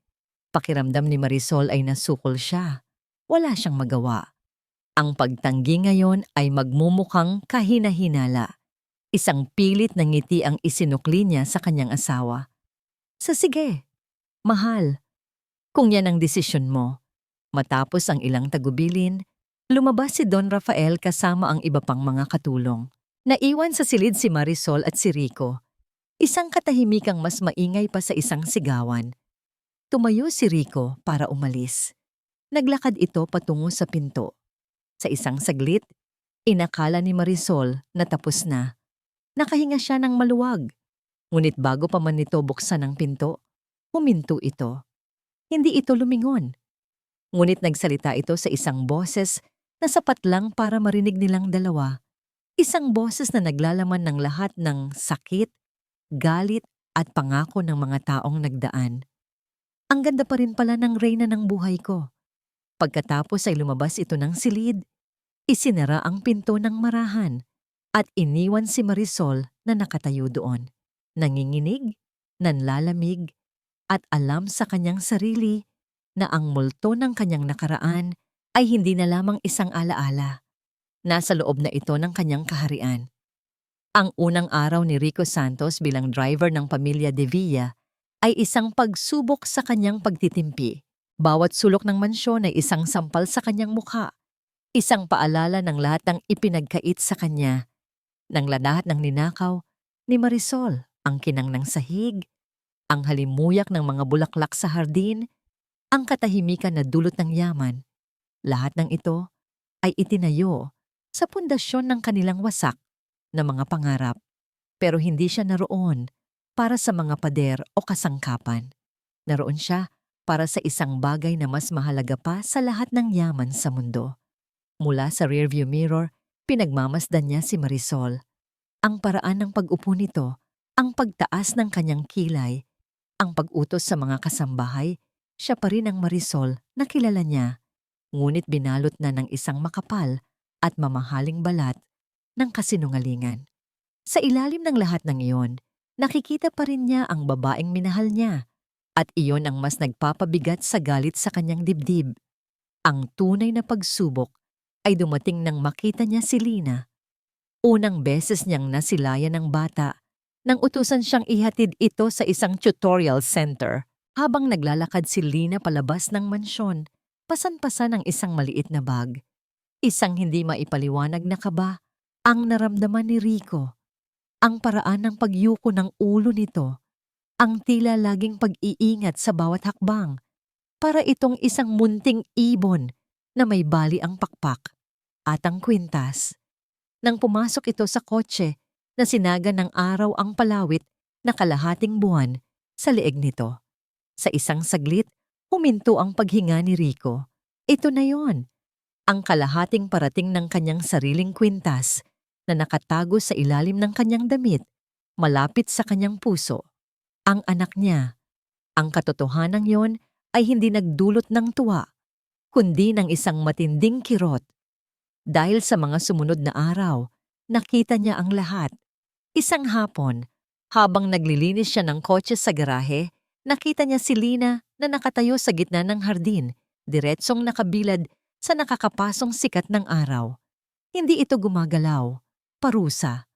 Pakiramdam ni Marisol ay nasukol siya. Wala siyang magawa. Ang pagtanggi ngayon ay magmumukhang kahina-hinala. Isang pilit na ngiti ang isinukli niya sa kanyang asawa. Sige, mahal. Kung yan ang desisyon mo. Matapos ang ilang tagubilin, lumabas si Don Rafael kasama ang iba pang mga katulong. Naiwan sa silid si Marisol at si Rico. Isang katahimikang mas maingay pa sa isang sigawan. Tumayo si Rico para umalis. Naglakad ito patungo sa pinto. Sa isang saglit, inakala ni Marisol na tapos na. Nakahinga siya ng maluwag. Ngunit bago pa man nito buksan ang pinto, huminto ito. Hindi ito lumingon. Ngunit nagsalita ito sa isang boses na sapat lang para marinig nilang dalawa. Isang boses na naglalaman ng lahat ng sakit, galit at pangako ng mga taong nagdaan. Ang ganda pa rin pala ng reyna ng buhay ko. Pagkatapos ay lumabas ito ng silid, isinara ang pinto ng marahan at iniwan si Marisol na nakatayo doon. Nanginginig, nanlalamig, at alam sa kanyang sarili na ang multo ng kanyang nakaraan ay hindi na lamang isang alaala. Nasa loob na ito ng kanyang kaharian. Ang unang araw ni Rico Santos bilang driver ng pamilya De Villa ay isang pagsubok sa kanyang pagtitimpi. Bawat sulok ng mansyon ay isang sampal sa kanyang mukha. Isang paalala ng lahat ng ipinagkait sa kanya. Ng lahat ng ninakaw ni Marisol, ang kinang ng sahig, ang halimuyak ng mga bulaklak sa hardin, ang katahimikan na dulot ng yaman. Lahat ng ito ay itinayo sa pundasyon ng kanilang wasak na mga pangarap. Pero hindi siya naroon para sa mga pader o kasangkapan. Naroon siya para sa isang bagay na mas mahalaga pa sa lahat ng yaman sa mundo. Mula sa rearview mirror, pinagmamasdan niya si Marisol. Ang paraan ng pag-upo nito, ang pagtaas ng kanyang kilay, ang pag-utos sa mga kasambahay, siya pa rin ang Marisol na kilala niya, ngunit binalot na ng isang makapal at mamahaling balat ng kasinungalingan. Sa ilalim ng lahat ng iyon, nakikita pa rin niya ang babaeng minahal niya at iyon ang mas nagpapabigat sa galit sa kanyang dibdib. Ang tunay na pagsubok ay dumating nang makita niya si Lina. Unang beses niyang nasilayan ng bata nang utusan siyang ihatid ito sa isang tutorial center. Habang naglalakad si Lina palabas ng mansyon, pasan-pasan ang isang maliit na bag. Isang hindi maipaliwanag na kaba ang naramdaman ni Rico. Ang paraan ng pagyuko ng ulo nito, ang tila laging pag-iingat sa bawat hakbang, para itong isang munting ibon na may bali ang pakpak at ang kwintas. Nang pumasok ito sa kotse, na sinaga ng araw ang palawit na kalahating buwan sa leeg nito. Sa isang saglit, huminto ang paghinga ni Rico. Ito na yon, ang kalahating parating ng kanyang sariling kwintas na nakatago sa ilalim ng kanyang damit, malapit sa kanyang puso. Ang anak niya. Ang katotohanan yon ay hindi nagdulot ng tuwa, kundi ng isang matinding kirot. Dahil sa mga sumunod na araw, nakita niya ang lahat. Isang hapon, habang naglilinis siya ng kotse sa garahe, nakita niya si Lina na nakatayo sa gitna ng hardin, diretsong nakabilad sa nakakapasong sikat ng araw. Hindi ito gumagalaw. Parusa.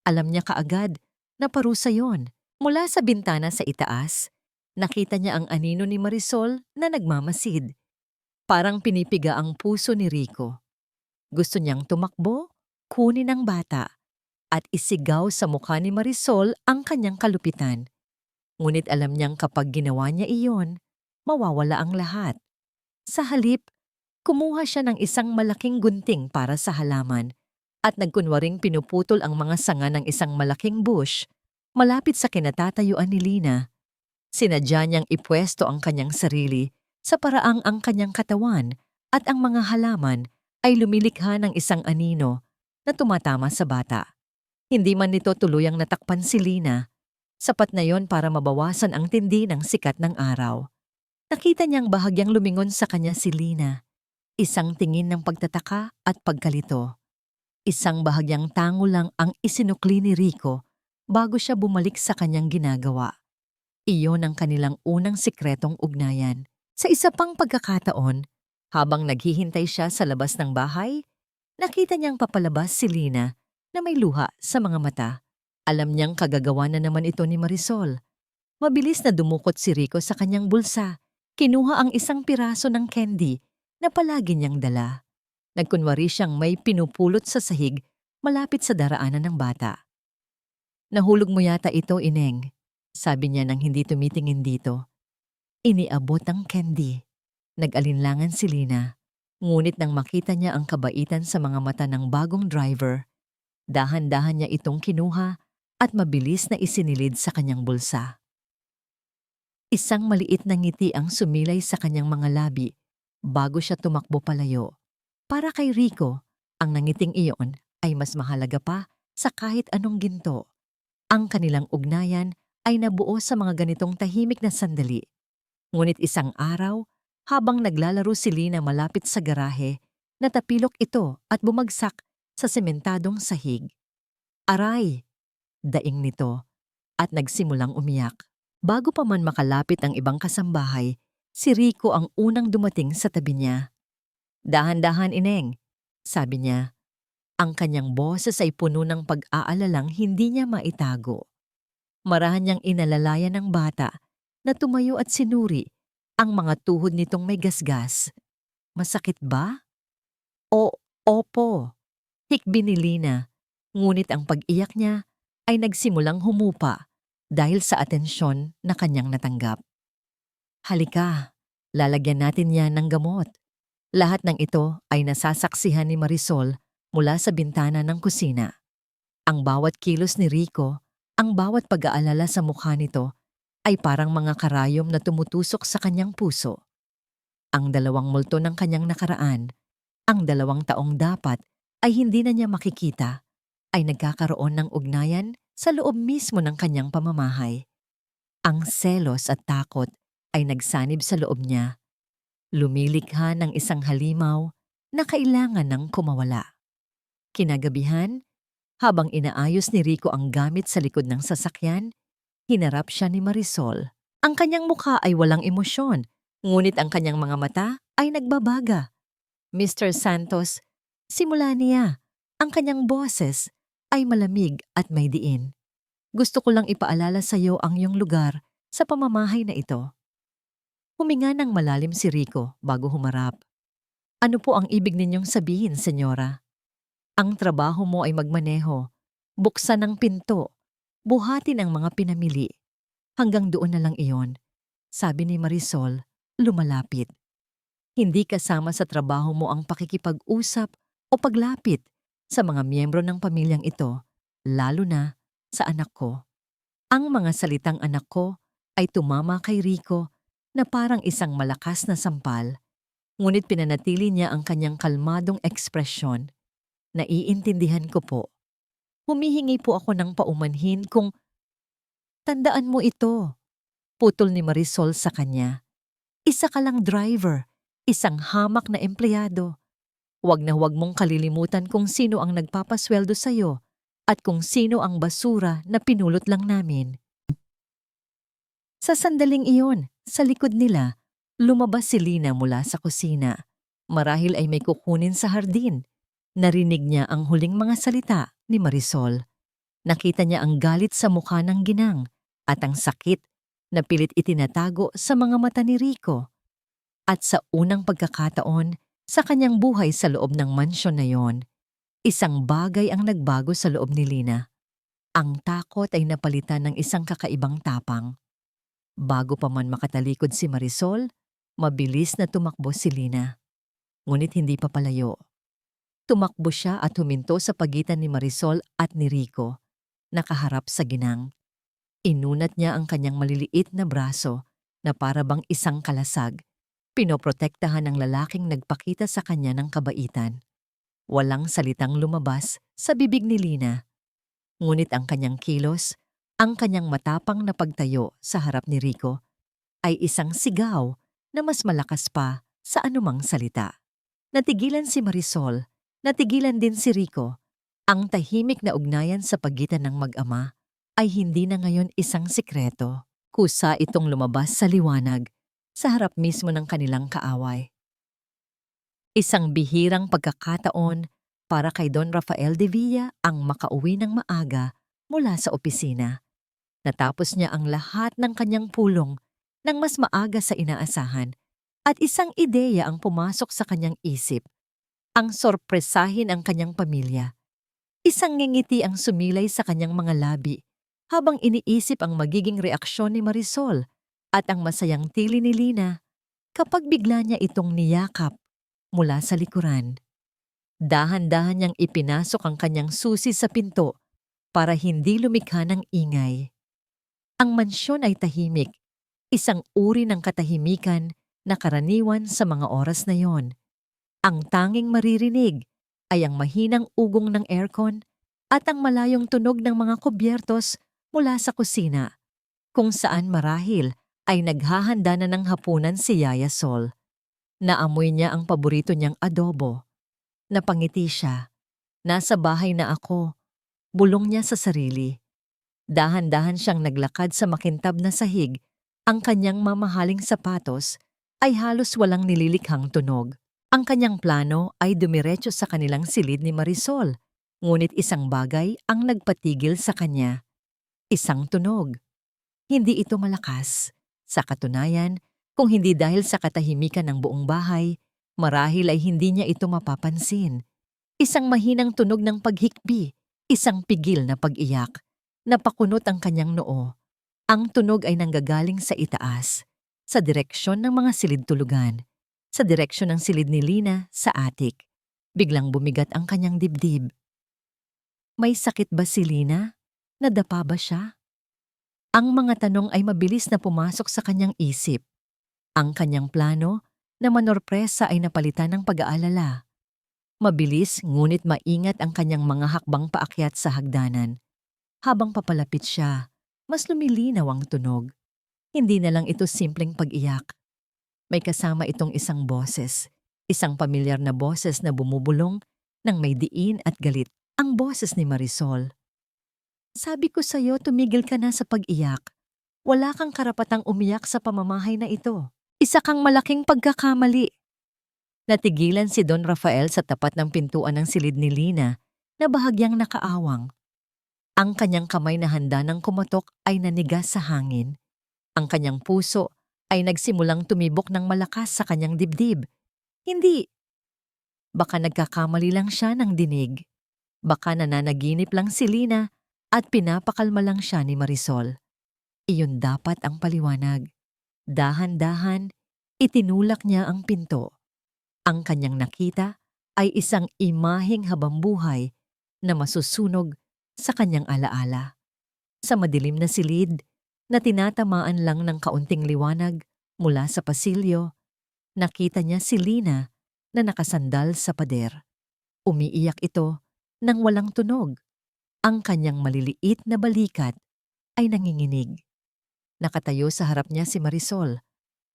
Alam niya kaagad na parusa yon. Mula sa bintana sa itaas, nakita niya ang anino ni Marisol na nagmamasid. Parang pinipiga ang puso ni Rico. Gusto niyang tumakbo, kunin ang bata, at isigaw sa mukha ni Marisol ang kanyang kalupitan. Ngunit alam niyang kapag ginawa niya iyon, mawawala ang lahat. Sa halip, kumuha siya ng isang malaking gunting para sa halaman at nagkunwaring pinuputol ang mga sanga ng isang malaking bush malapit sa kinatatayuan ni Lina. Sinadya niyang ipwesto ang kanyang sarili sa paraang ang kanyang katawan at ang mga halaman ay lumilikha ng isang anino na tumatama sa bata. Hindi man nito tuluyang natakpan si Lina. Sapat na yon para mabawasan ang tindi ng sikat ng araw. Nakita niyang bahagyang lumingon sa kanya si Lina. Isang tingin ng pagtataka at pagkalito. Isang bahagyang tango lang ang isinukli ni Rico bago siya bumalik sa kanyang ginagawa. Iyon ang kanilang unang sikretong ugnayan. Sa isa pang pagkakataon, habang naghihintay siya sa labas ng bahay, nakita niyang papalabas si Lina na may luha sa mga mata. Alam niyang kagagawa na naman ito ni Marisol. Mabilis na dumukot si Rico sa kanyang bulsa. Kinuha ang isang piraso ng candy na palagi niyang dala. Nagkunwari siyang may pinupulot sa sahig malapit sa daraanan ng bata. "Nahulog mo yata ito, Ineng," sabi niya nang hindi tumitingin dito. Iniabot ang candy. Nag-alinlangan si Lina. Ngunit nang makita niya ang kabaitan sa mga mata ng bagong driver, dahan-dahan niya itong kinuha at mabilis na isinilid sa kanyang bulsa. Isang maliit na ngiti ang sumilay sa kanyang mga labi bago siya tumakbo palayo. Para kay Rico, ang nangiting iyon ay mas mahalaga pa sa kahit anong ginto. Ang kanilang ugnayan ay nabuo sa mga ganitong tahimik na sandali. Ngunit isang araw, habang naglalaro si Lina malapit sa garahe, natapilok ito at bumagsak sa sementadong sahig. "Aray!" daing nito at nagsimulang umiyak. Bago pa man makalapit ang ibang kasambahay, si Rico ang unang dumating sa tabi niya. "Dahan-dahan, Ineng," sabi niya. Ang kanyang boses ay puno ng pag-aalalang hindi niya maitago. Marahan niyang inalalayan ng bata na tumayo at sinuri ang mga tuhod nitong may gasgas. "Masakit ba?" Opo," hikbi ni Lina, ngunit ang pag-iyak niya ay nagsimulang humupa dahil sa atensyon na kanyang natanggap. "Halika, lalagyan natin yan ng gamot." Lahat ng ito ay nasasaksihan ni Marisol mula sa bintana ng kusina. Ang bawat kilos ni Rico, ang bawat pag-aalala sa mukha nito, ay parang mga karayom na tumutusok sa kanyang puso. Ang dalawang multo ng kanyang nakaraan, ang 2 taong dapat ay hindi na niya makikita, ay nagkakaroon ng ugnayan sa loob mismo ng kanyang pamamahay. Ang selos at takot ay nagsanib sa loob niya. Lumilikha ng isang halimaw na kailangan ng kumawala. Kinagabihan, habang inaayos ni Rico ang gamit sa likod ng sasakyan, hinarap siya ni Marisol. Ang kanyang mukha ay walang emosyon, ngunit ang kanyang mga mata ay nagbabaga. Mr. Santos, simula niya, ang kanyang boses ay malamig at may diin. Gusto ko lang ipaalala sa iyo ang iyong lugar sa pamamahay na ito. Huminga ng malalim si Rico bago humarap. Ano po ang ibig ninyong sabihin, senyora? Ang trabaho mo ay magmaneho, buksan ang pinto, buhatin ang mga pinamili. Hanggang doon na lang iyon, sabi ni Marisol, lumalapit. Hindi kasama sa trabaho mo ang pakikipag-usap o paglapit sa mga miyembro ng pamilyang ito, lalo na sa anak ko. Ang mga salitang anak ko ay tumama kay Rico na parang isang malakas na sampal, ngunit pinanatili niya ang kanyang kalmadong ekspresyon. Naiintindihan ko po. Humihingi po ako ng paumanhin kung tandaan mo ito. Putol ni Marisol sa kanya. Isa ka lang driver, isang hamak na empleyado. Huwag na huwag mong kalilimutan kung sino ang nagpapasweldo sa'yo at kung sino ang basura na pinulot lang namin. Sa sandaling iyon, sa likod nila, lumabas si Lina mula sa kusina. Marahil ay may kukunin sa hardin. Narinig niya ang huling mga salita ni Marisol. Nakita niya ang galit sa mukha ng ginang at ang sakit na pilit itinatago sa mga mata ni Rico. At sa unang pagkakataon sa kanyang buhay sa loob ng mansyon na yon, isang bagay ang nagbago sa loob ni Lina. Ang takot ay napalitan ng isang kakaibang tapang. Bago pa man makatalikod si Marisol, mabilis na tumakbo si Lina. Ngunit hindi pa palayo. Tumakbo siya at huminto sa pagitan ni Marisol at ni Rico, nakaharap sa ginang. Inunat niya ang kanyang maliliit na braso na para bang isang kalasag. Pinoprotektahan ng lalaking nagpakita sa kanya ng kabaitan. Walang salitang lumabas sa bibig ni Lina. Ngunit ang kanyang kilos, ang kanyang matapang na pagtayo sa harap ni Rico, ay isang sigaw na mas malakas pa sa anumang salita. Natigilan si Marisol, natigilan din si Rico. Ang tahimik na ugnayan sa pagitan ng mag-ama ay hindi na ngayon isang sikreto. Kusa itong lumabas sa liwanag sa harap mismo ng kanilang kaaway. Isang bihirang pagkakataon para kay Don Rafael de Villa ang makauwi ng maaga mula sa opisina. Natapos niya ang lahat ng kanyang pulong nang mas maaga sa inaasahan at isang ideya ang pumasok sa kanyang isip. Ang sorpresahin ang kanyang pamilya. Isang ngingiti ang sumilay sa kanyang mga labi habang iniisip ang magiging reaksyon ni Marisol at ang masayang tili ni Lina kapag bigla niya itong niyakap mula sa likuran. Dahan-dahan niyang ipinasok ang kanyang susi sa pinto para hindi lumikha ng ingay. Ang mansyon ay tahimik, isang uri ng katahimikan na karaniwan sa mga oras na yon. Ang tanging maririnig ay ang mahinang ugong ng aircon at ang malayong tunog ng mga kubyertos mula sa kusina, kung saan marahil ay naghahanda na ng hapunan si Yaya Sol. Naamoy niya ang paborito niyang adobo. Napangiti siya. Nasa bahay na ako. Bulong niya sa sarili. Dahan-dahan siyang naglakad sa makintab na sahig. Ang kanyang mamahaling sapatos ay halos walang nililikhang tunog. Ang kanyang plano ay dumiretso sa kanilang silid ni Marisol. Ngunit isang bagay ang nagpatigil sa kanya. Isang tunog. Hindi ito malakas. Sa katunayan, kung hindi dahil sa katahimikan ng buong bahay, marahil ay hindi niya ito mapapansin. Isang mahinang tunog ng paghikbi, isang pigil na pag-iyak. Napakunot ang kanyang noo. Ang tunog ay nanggagaling sa itaas, sa direksyon ng mga silid tulugan, sa direksyon ng silid ni Lina sa atik. Biglang bumigat ang kanyang dibdib. May sakit ba si Lina? Nadapa ba siya? Ang mga tanong ay mabilis na pumasok sa kanyang isip. Ang kanyang plano na manorpresa ay napalitan ng pag-aalala. Mabilis ngunit maingat ang kanyang mga hakbang paakyat sa hagdanan. Habang papalapit siya, mas lumilinaw ang tunog. Hindi na lang ito simpleng pag-iyak. May kasama itong isang boses. Isang pamilyar na boses na bumubulong ng may diin at galit. Ang boses ni Marisol. Sabi ko sa'yo, tumigil ka na sa pag-iyak. Wala kang karapatang umiyak sa pamamahay na ito. Isa kang malaking pagkakamali. Natigilan si Don Rafael sa tapat ng pintuan ng silid ni Lina na bahagyang nakaawang. Ang kanyang kamay na handa ng kumatok ay nanigas sa hangin. Ang kanyang puso ay nagsimulang tumibok ng malakas sa kanyang dibdib. Hindi. Baka nagkakamali lang siya ng dinig. Baka nananaginip lang si Lina at pinapakalma lang siya ni Marisol. Iyon dapat ang paliwanag. Dahan-dahan, itinulak niya ang pinto. Ang kanyang nakita ay isang imaheng habambuhay na masusunog sa kanyang alaala. Sa madilim na silid, na tinatamaan lang ng kaunting liwanag mula sa pasilyo, nakita niya si Lina na nakasandal sa pader. Umiiyak ito nang walang tunog. Ang kanyang maliliit na balikat ay nanginginig. Nakatayo sa harap niya si Marisol,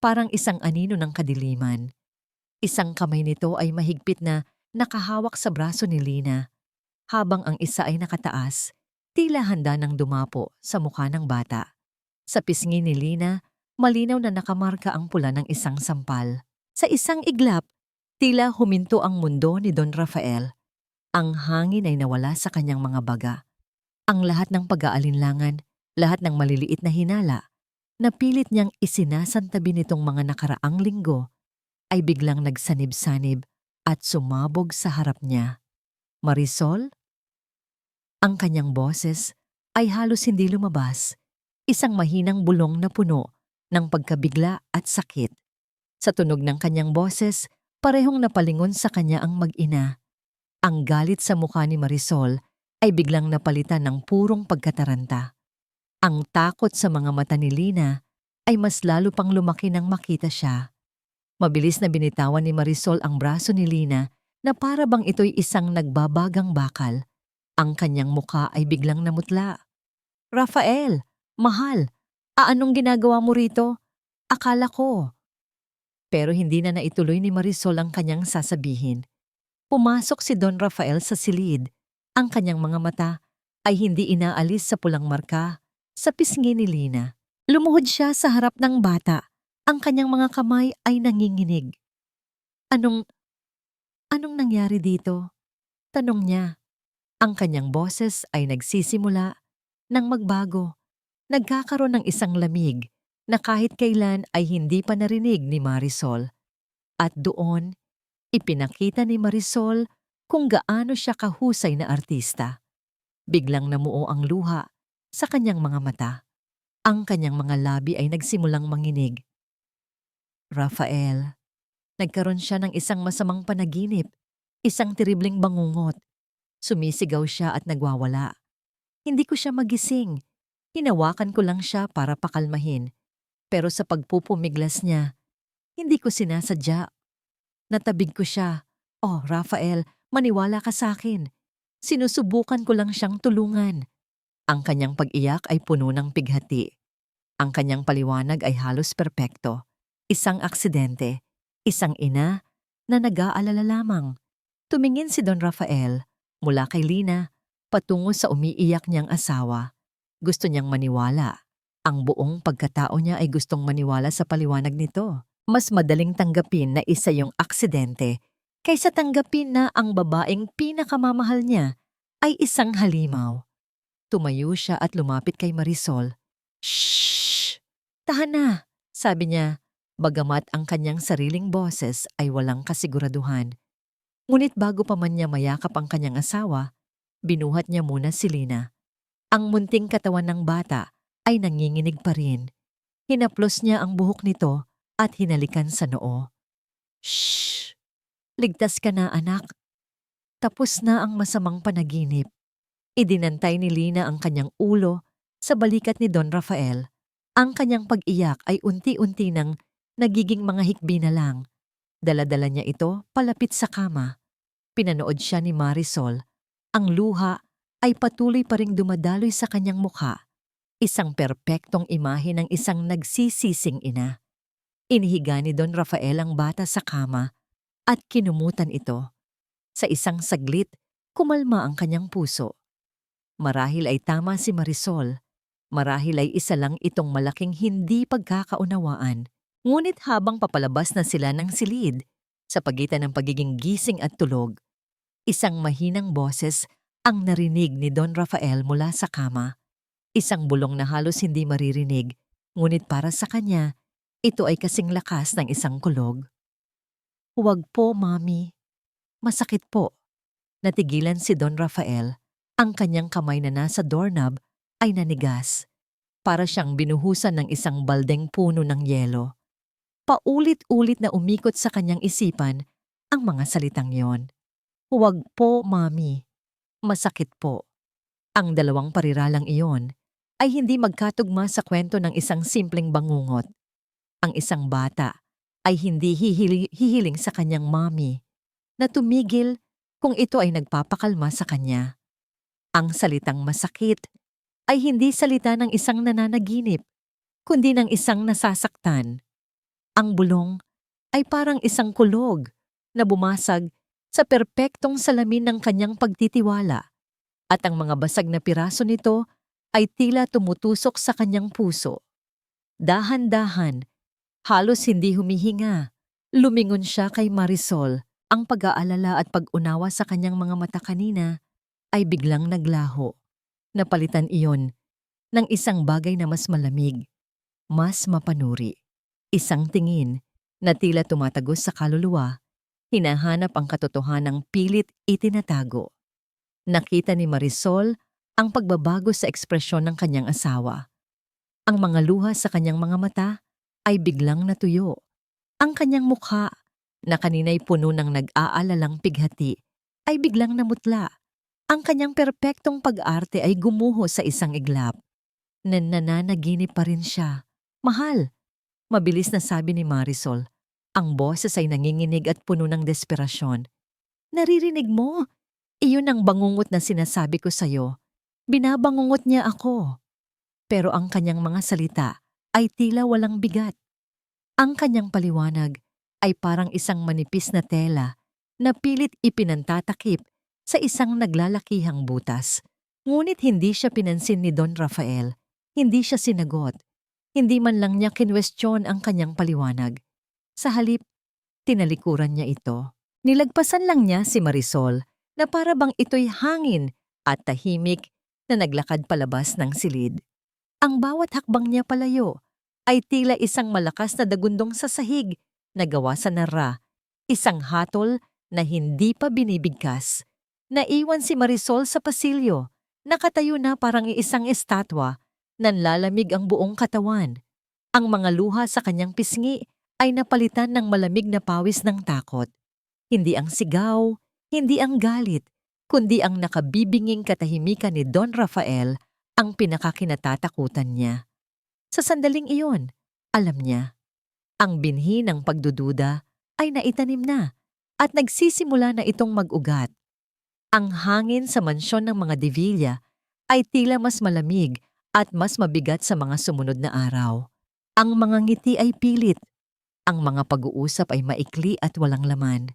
parang isang anino ng kadiliman. Isang kamay nito ay mahigpit na nakahawak sa braso ni Lina, habang ang isa ay nakataas, tila handa ng dumapo sa mukha ng bata. Sa pisngi ni Lina, malinaw na nakamarka ang pula ng isang sampal. Sa isang iglap, tila huminto ang mundo ni Don Rafael. Ang hangin ay nawala sa kanyang mga baga. Ang lahat ng pag-aalinlangan, lahat ng maliliit na hinala, na pilit niyang isinasantabi nitong mga nakaraang linggo, ay biglang nagsanib-sanib at sumabog sa harap niya. Marisol? Ang kanyang boses ay halos hindi lumabas. Isang mahinang bulong na puno ng pagkabigla at sakit. Sa tunog ng kanyang boses, parehong napalingon sa kanya ang mag-ina. Ang galit sa mukha ni Marisol ay biglang napalitan ng purong pagkataranta. Ang takot sa mga mata ni Lina ay mas lalo pang lumaki nang makita siya. Mabilis na binitawan ni Marisol ang braso ni Lina na para bang ito'y isang nagbabagang bakal. Ang kanyang mukha ay biglang namutla. Rafael! Mahal! Anong ginagawa mo rito? Akala ko. Pero hindi na naituloy ni Marisol ang kanyang sasabihin. Pumasok si Don Rafael sa silid. Ang kanyang mga mata ay hindi inaalis sa pulang marka sa pisngi ni Lina. Lumuhod siya sa harap ng bata. Ang kanyang mga kamay ay nanginginig. Anong nangyari dito? Tanong niya. Ang kanyang boses ay nagsisimula ng magbago. Nagkakaroon ng isang lamig na kahit kailan ay hindi pa narinig ni Marisol. At doon, ipinakita ni Marisol kung gaano siya kahusay na artista. Biglang namuo ang luha sa kanyang mga mata. Ang kanyang mga labi ay nagsimulang manginig. Rafael, nagkaroon siya ng isang masamang panaginip, isang teribleng bangungot. Sumisigaw siya at nagwawala. Hindi ko siya magising. Hinawakan ko lang siya para pakalmahin. Pero sa pagpupumiglas niya, hindi ko sinasadya. Natabig ko siya. Oh, Rafael, maniwala ka sa akin. Sinusubukan ko lang siyang tulungan. Ang kanyang pag-iyak ay puno ng pighati. Ang kanyang paliwanag ay halos perpekto. Isang aksidente. Isang ina na nag-aalala lamang. Tumingin si Don Rafael mula kay Lina patungo sa umiiyak niyang asawa. Gusto niyang maniwala. Ang buong pagkatao niya ay gustong maniwala sa paliwanag nito. Mas madaling tanggapin na isa yung aksidente kaysa tanggapin na ang babaeng pinakamamahal niya ay isang halimaw. Tumayo siya at lumapit kay Marisol. Shhh! Tahan na, sabi niya, bagamat ang kanyang sariling boses ay walang kasiguraduhan. Ngunit bago pa man niya mayakap ang kanyang asawa, binuhat niya muna si Lina. Ang munting katawan ng bata ay nanginginig pa rin. Hinaplos niya ang buhok nito at hinalikan sa noo. Shhh! Ligtas ka na, anak. Tapos na ang masamang panaginip. Idinantay ni Lina ang kanyang ulo Sa balikat ni Don Rafael, ang kanyang pag-iyak ay unti-unti nang nagiging mga hikbi na lang. Dala-dala niya ito palapit sa kama. Pinanood siya ni Marisol. Ang luha ay patuloy pa ring dumadaloy sa kanyang mukha. Isang perpektong imahe ng isang nagsisising ina. Inihiga ni Don Rafael ang bata sa kama at kinumutan ito. Sa isang saglit, kumalma ang kanyang puso. Marahil ay tama si Marisol. Marahil ay isa lang itong malaking hindi pagkakaunawaan. Ngunit habang papalabas na sila ng silid, sa pagitan ng pagiging gising at tulog, isang mahinang boses ang narinig ni Don Rafael mula sa kama. Isang bulong na halos hindi maririnig, ngunit para sa kanya, ito ay kasing lakas ng isang kulog. "Huwag po, Mami. Masakit po." Natigilan si Don Rafael. Ang kanyang kamay na nasa doorknob ay nanigas. Para siyang binuhusan ng isang baldeng puno ng yelo. Paulit-ulit na umikot sa kanyang isipan ang mga salitang yon. "Huwag po, Mami. Masakit po." Ang dalawang pariralang iyon ay hindi magkatugma sa kwento ng isang simpleng bangungot. Ang isang bata ay hindi hihiling sa kanyang mommy na tumigil kung ito ay nagpapakalma sa kanya. Ang salitang masakit ay hindi salita ng isang nananaginip, kundi ng isang nasasaktan. Ang bulong ay parang isang kulog na bumasag sa perpektong salamin ng kanyang pagtitiwala, at ang mga basag na piraso nito ay tila tumutusok sa kanyang puso. Dahan-dahan, halos hindi humihinga, lumingon siya kay Marisol. Ang pag-aalala at pag-unawa sa kanyang mga mata kanina ay biglang naglaho. Napalitan iyon ng isang bagay na mas malamig, mas mapanuri. Isang tingin na tila tumatagos sa kaluluwa, hinahanap ang katotohanang pilit itinatago. Nakita ni Marisol ang pagbabago sa ekspresyon ng kanyang asawa. Ang mga luha sa kanyang mga mata ay biglang natuyo. Ang kanyang mukha, na kanina'y puno ng nag-aalalang pighati, ay biglang namutla. Ang kanyang perpektong pag-arte ay gumuho sa isang iglap. Nananaginip pa rin siya. "Mahal," mabilis na sabi ni Marisol. Ang boses ay nanginginig at puno ng desperasyon. "Naririnig mo? Iyon ang bangungot na sinasabi ko sa'yo. Binabangungot niya ako." Pero ang kanyang mga salita ay tila walang bigat. Ang kanyang paliwanag ay parang isang manipis na tela na pilit ipinantatakip sa isang naglalakihang butas. Ngunit hindi siya pinansin ni Don Rafael. Hindi siya sinagot. Hindi man lang niya kinwestiyon ang kanyang paliwanag. Sa halip, tinalikuran niya ito. Nilagpasan lang niya si Marisol na para bang ito'y hangin at tahimik na naglakad palabas ng silid. Ang bawat hakbang niya palayo ay tila isang malakas na dagundong sa sahig na gawa sa nara, isang hatol na hindi pa binibigkas. Naiwan si Marisol sa pasilyo, nakatayo na parang isang estatwa, nanlalamig ang buong katawan. Ang mga luha sa kanyang pisngi ay napalitan ng malamig na pawis ng takot. Hindi ang sigaw, hindi ang galit, kundi ang nakabibinging katahimikan ni Don Rafael ang pinakakinatatakutan niya. Sa sandaling iyon, alam niya, ang binhi ng pagdududa ay naitanim na at nagsisimula na itong mag-ugat. Ang hangin sa mansyon ng mga Divilla ay tila mas malamig at mas mabigat sa mga sumunod na araw. Ang mga ngiti ay pilit, ang mga pag-uusap ay maikli at walang laman.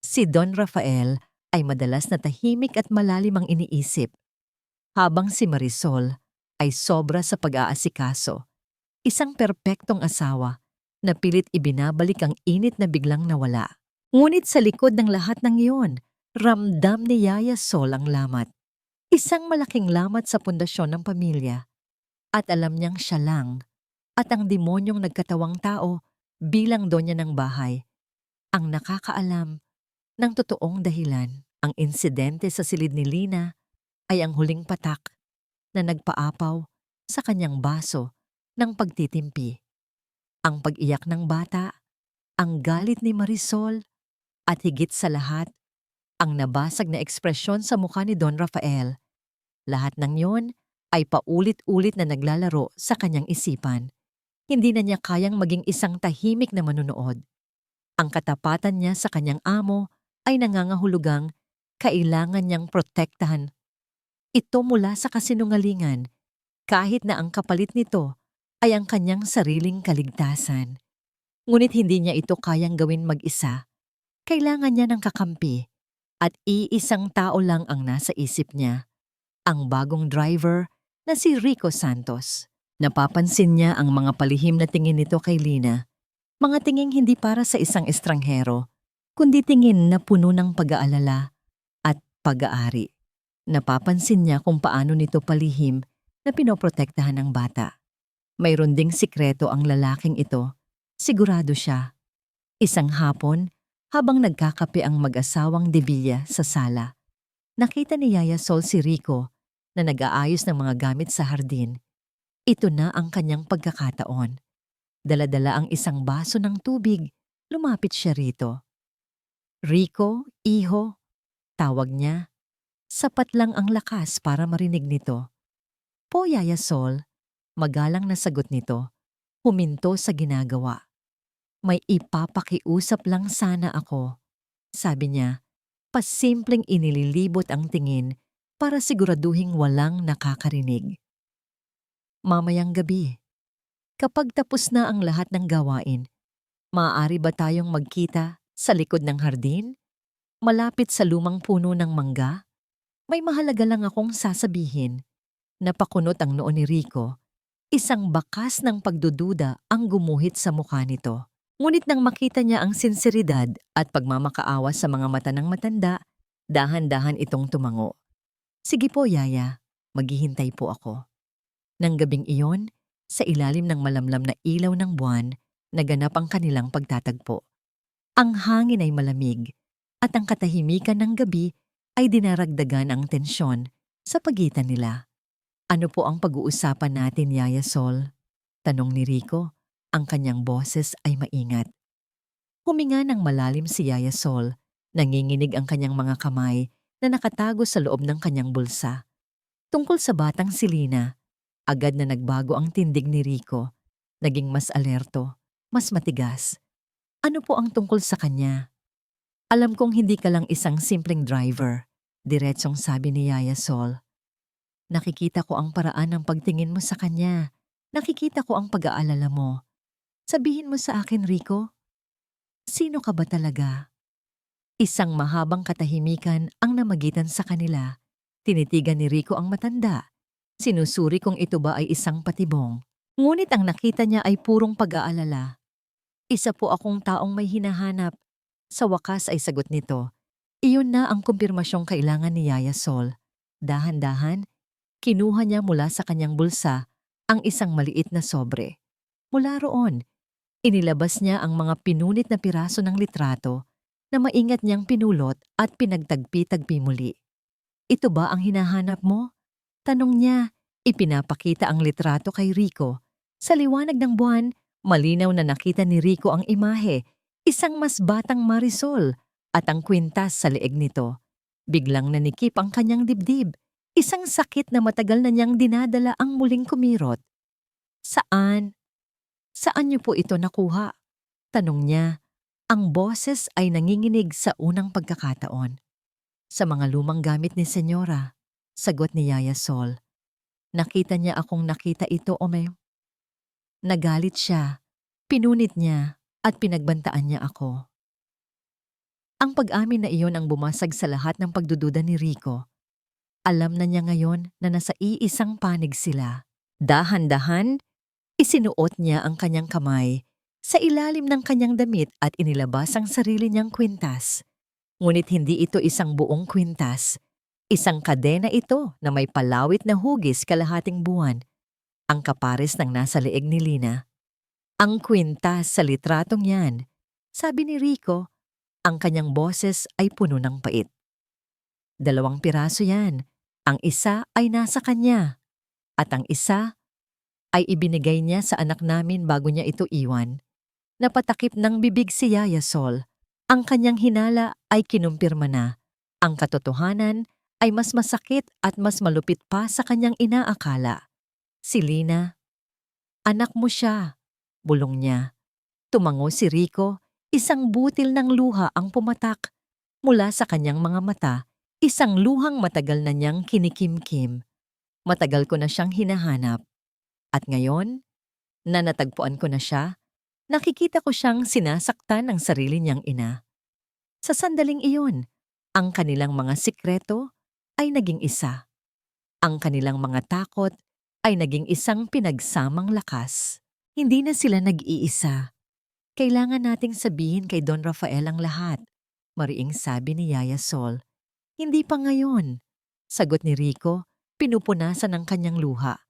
Si Don Rafael ay madalas na tahimik at malalim ang iniisip, habang si Marisol ay sobra sa pag-aasikaso. Isang perpektong asawa na pilit ibinabalik ang init na biglang nawala. Ngunit sa likod ng lahat ng iyon, ramdam ni Yaya Sol ang lamat. Isang malaking lamat sa pundasyon ng pamilya. At alam niyang siya lang at ang demonyong nagkatawang tao bilang donya ng bahay ang nakakaalam ng totoong dahilan. Ang insidente sa silid ni Lina ay ang huling patak na nagpaapaw sa kanyang baso ng pagtitimpi. Ang pag-iyak ng bata, ang galit ni Marisol, at higit sa lahat, ang nabasag na ekspresyon sa mukha ni Don Rafael. Lahat ng yon ay paulit-ulit na naglalaro sa kanyang isipan. Hindi na niya kayang maging isang tahimik na manunood. Ang katapatan niya sa kanyang amo ay nangangahulugang kailangan niyang protektahan ito mula sa kasinungalingan, kahit na ang kapalit nito ay ang kanyang sariling kaligtasan. Ngunit hindi niya ito kayang gawin mag-isa. Kailangan niya ng kakampi at iisang tao lang ang nasa isip niya, ang bagong driver na si Rico Santos. Napapansin niya ang mga palihim na tingin nito kay Lina, mga tinging hindi para sa isang estranghero, kundi tingin na puno ng pag-aalala at pag-aari. Napapansin niya kung paano nito palihim na pinoprotektahan ng bata. Mayroon ding sikreto ang lalaking ito, sigurado siya. Isang hapon, habang nagkakape ang mag-asawang Devilla sa sala, nakita ni Yaya Sol si Rico na nag-aayos ng mga gamit sa hardin. Ito na ang kanyang pagkakataon. Dala-dala ang isang baso ng tubig, lumapit siya rito. Rico, iho, tawag niya. Sapat lang ang lakas para marinig nito. Po, Yaya Sol, magalang na sagot nito, huminto sa ginagawa. May ipapakiusap lang sana ako. Sabi niya, pasimpleng inililibot ang tingin para siguraduhing walang nakakarinig. Mamayang gabi, kapag tapos na ang lahat ng gawain, maaari ba tayong magkita sa likod ng hardin? Malapit sa lumang puno ng mangga? May mahalaga lang akong sasabihin. Napakunot ang noo ni Rico. Isang bakas ng pagdududa ang gumuhit sa mukha nito. Ngunit nang makita niya ang sinseridad at pagmamakaawa sa mga mata ng matanda, dahan-dahan itong tumango. Sige po, Yaya. Maghihintay po ako. Nang gabing iyon, sa ilalim ng malamlam na ilaw ng buwan, naganap ang kanilang pagtatagpo. Ang hangin ay malamig at ang katahimikan ng gabi ay dinaragdagan ang tensyon sa pagitan nila. Ano po ang pag-uusapan natin, Yaya Sol? Tanong ni Rico, ang kanyang boses ay maingat. Huminga ng malalim si Yaya Sol, nanginginig ang kanyang mga kamay na nakatago sa loob ng kanyang bulsa. Tungkol sa batang si Lina, agad na nagbago ang tindig ni Rico, naging mas alerto, mas matigas. Ano po ang tungkol sa kanya? Alam kong hindi ka lang isang simpleng driver, diretsong sabi ni Yaya Sol. Nakikita ko ang paraan ng pagtingin mo sa kanya. Nakikita ko ang pag-aalala mo. Sabihin mo sa akin, Rico, sino ka ba talaga? Isang mahabang katahimikan ang namagitan sa kanila. Tinitigan ni Rico ang matanda. Sinusuri kung ito ba ay isang patibong. Ngunit ang nakita niya ay purong pag-aalala. Isa po akong taong may hinahanap. Sa wakas ay sagot nito. Iyon na ang kumpirmasyong kailangan ni Yaya Sol. Dahan-dahan, kinuha niya mula sa kanyang bulsa ang isang maliit na sobre. Mula roon, inilabas niya ang mga pinunit na piraso ng litrato na maingat niyang pinulot at pinagtagpi-tagpi muli. Ito ba ang hinahanap mo? Tanong niya, ipinapakita ang litrato kay Rico. Sa liwanag ng buwan, malinaw na nakita ni Rico ang imahe, isang mas batang Marisol at ang kwintas sa leeg nito. Biglang nanikip ang kanyang dibdib, isang sakit na matagal na niyang dinadala ang muling kumirot. Saan? Saan niyo po ito nakuha? Tanong niya. Ang boses ay nanginginig sa unang pagkakataon. Sa mga lumang gamit ni Senyora, sagot ni Yaya Sol. Nakita niya akong nakita ito o may... Nagalit siya, pinunit niya at pinagbantaan niya ako. Ang pag-amin na iyon ang bumasag sa lahat ng pagdududa ni Rico. Alam na niya ngayon na nasa iisang panig sila. Dahan-dahan, isinuot niya ang kanyang kamay sa ilalim ng kanyang damit at inilabas ang sarili niyang kwintas. Ngunit hindi ito isang buong kwintas. Isang kadena ito na may palawit na hugis kalahating buwan. Ang kapares ng nasa leeg ni Lina. Ang kwintas sa litratong yan. Sabi ni Rico, ang kanyang boses ay puno ng pait. 2 piraso yan. Ang isa ay nasa kanya. At ang isa ay ibinigay niya sa anak namin bago niya ito iwan. Napatakip ng bibig si Yaya Sol. Ang kanyang hinala ay kinumpirma na. Ang katotohanan ay mas masakit at mas malupit pa sa kanyang inaakala. Si Lina, anak mo siya, bulong niya. Tumango si Rico, isang butil ng luha ang pumatak. Mula sa kanyang mga mata, isang luhang matagal na niyang kinikimkim. Matagal ko na siyang hinahanap. At ngayon, na natagpuan ko na siya, nakikita ko siyang sinasaktan ng sarili niyang ina. Sa sandaling iyon, ang kanilang mga sikreto ay naging isa. Ang kanilang mga takot ay naging isang pinagsamang lakas. Hindi na sila nag-iisa. Kailangan nating sabihin kay Don Rafael ang lahat, mariing sabi ni Yaya Sol. Hindi pa ngayon. Sagot ni Rico, pinupunasan ng kanyang luha.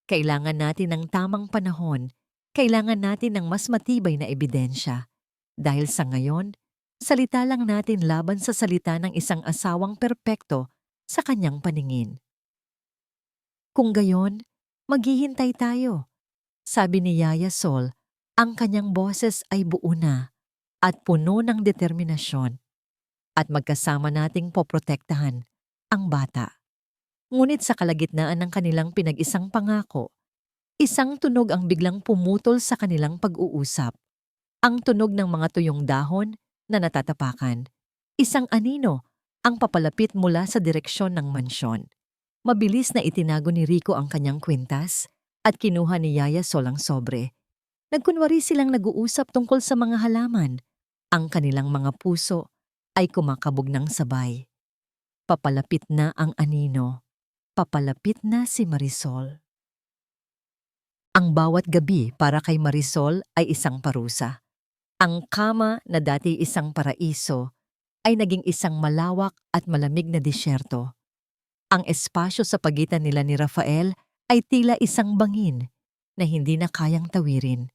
Kailangan natin ng tamang panahon. Kailangan natin ng mas matibay na ebidensya. Dahil sa ngayon, salita lang natin laban sa salita ng isang asawang perpekto sa kanyang paningin. Kung gayon, maghihintay tayo. Sabi ni Yaya Sol, ang kanyang boses ay buo na at puno ng determinasyon. At magkasama nating poprotektahan ang bata. Ngunit sa kalagitnaan ng kanilang pinag-isang pangako, isang tunog ang biglang pumutol sa kanilang pag-uusap. Ang tunog ng mga tuyong dahon na natatapakan. Isang anino ang papalapit mula sa direksyon ng mansyon. Mabilis na itinago ni Rico ang kanyang kwintas at kinuha ni Yaya Sol ang sobre. Nagkunwari silang nag-uusap tungkol sa mga halaman. Ang kanilang mga puso ay kumakabog ng sabay. Papalapit na ang anino. Papalapit na si Marisol. Ang bawat gabi para kay Marisol ay isang parusa. Ang kama na dati isang paraiso ay naging isang malawak at malamig na disyerto. Ang espasyo sa pagitan nila ni Rafael ay tila isang bangin na hindi na kayang tawirin.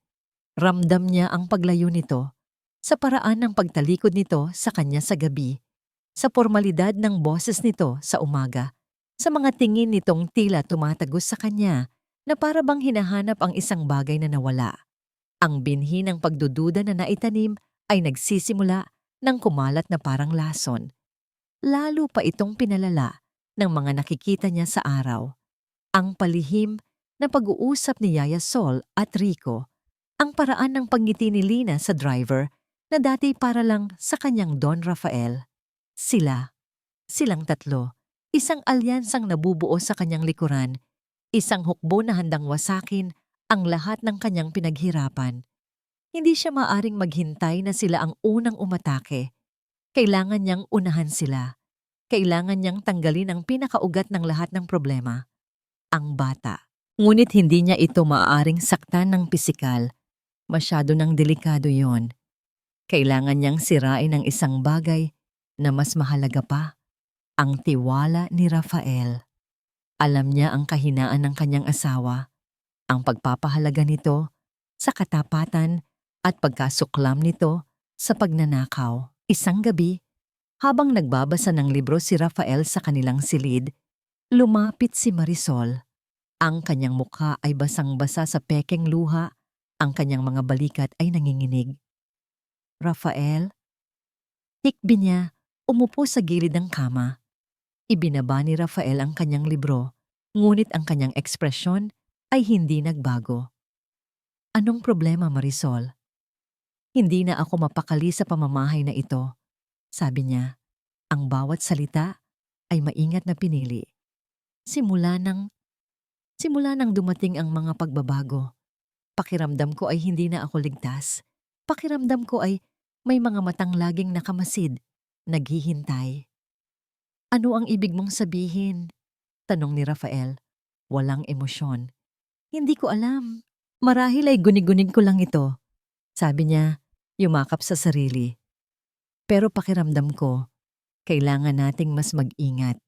Ramdam niya ang paglayo nito sa paraan ng pagtalikod nito sa kanya sa gabi, sa formalidad ng boses nito sa umaga, sa mga tingin nitong tila tumatagos sa kanya na para bang hinahanap ang isang bagay na nawala. Ang binhi ng pagdududa na naitanim ay nagsisimula ng kumalat na parang lason. Lalo pa itong pinalala ng mga nakikita niya sa araw. Ang palihim na pag-uusap ni Yaya Sol at Rico, ang paraan ng pagngiti ni Lina sa driver na dati para lang sa kanyang Don Rafael. Silang tatlo, isang alyansang nabubuo sa kanyang likuran, isang hukbo na handang wasakin ang lahat ng kanyang pinaghirapan. Hindi siya maaring maghintay na sila ang unang umatake. Kailangan niyang unahan sila. Kailangan niyang tanggalin ang pinakaugat ng lahat ng problema, ang bata. Ngunit hindi niya ito maaaring saktan ng pisikal. Masyado nang delikado yon. Kailangan niyang sirain ang isang bagay na mas mahalaga pa, ang tiwala ni Rafael. Alam niya ang kahinaan ng kanyang asawa, ang pagpapahalaga nito sa katapatan at pagkasuklam nito sa pagnanakaw. Isang gabi, habang nagbabasa ng libro si Rafael sa kanilang silid, lumapit si Marisol. Ang kanyang mukha ay basang-basa sa pekeng luha, ang kanyang mga balikat ay nanginginig. Rafael? Hikbi niya, umupo sa gilid ng kama. Ibinaba ni Rafael ang kanyang libro, ngunit ang kanyang ekspresyon ay hindi nagbago. Anong problema, Marisol? Hindi na ako mapakali sa pamamahay na ito. Sabi niya, ang bawat salita ay maingat na pinili. Simula nang dumating ang mga pagbabago, pakiramdam ko ay hindi na ako ligtas. Pakiramdam ko ay may mga matang laging nakamasid, naghihintay. Ano ang ibig mong sabihin? Tanong ni Rafael. Walang emosyon. Hindi ko alam. Marahil ay gunig-gunig ko lang ito. Sabi niya, yumakap sa sarili. Pero pakiramdam ko, kailangan nating mas mag-ingat.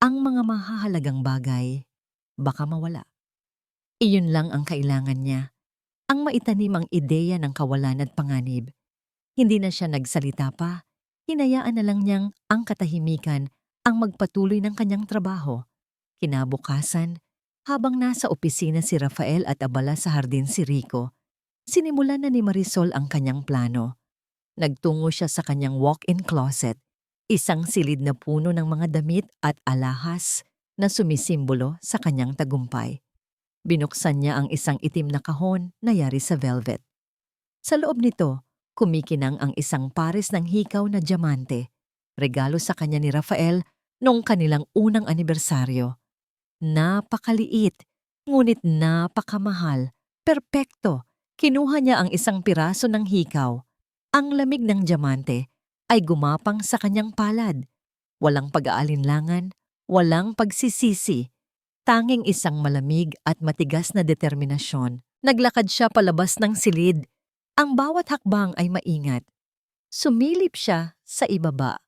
Ang mga mahahalagang bagay, baka mawala. Iyon lang ang kailangan niya. Ang maitanim ang ideya ng kawalan at panganib. Hindi na siya nagsalita pa. Hinayaan na lang niyang ang katahimikan ang magpatuloy ng kanyang trabaho. Kinabukasan, habang nasa opisina si Rafael at abala sa hardin si Rico, sinimulan na ni Marisol ang kanyang plano. Nagtungo siya sa kanyang walk-in closet. Isang silid na puno ng mga damit at alahas na sumisimbolo sa kanyang tagumpay. Binuksan niya ang isang itim na kahon na yari sa velvet. Sa loob nito, kumikinang ang isang pares ng hikaw na diamante, regalo sa kanya ni Rafael noong kanilang unang anibersaryo. Napakaliit, ngunit napakamahal, perpekto. Kinuha niya ang isang piraso ng hikaw. Ang lamig ng diamante ay gumapang sa kanyang palad. Walang pag-aalinlangan, walang pagsisisi. Tanging isang malamig at matigas na determinasyon. Naglakad siya palabas ng silid. Ang bawat hakbang ay maingat. Sumilip siya sa ibaba.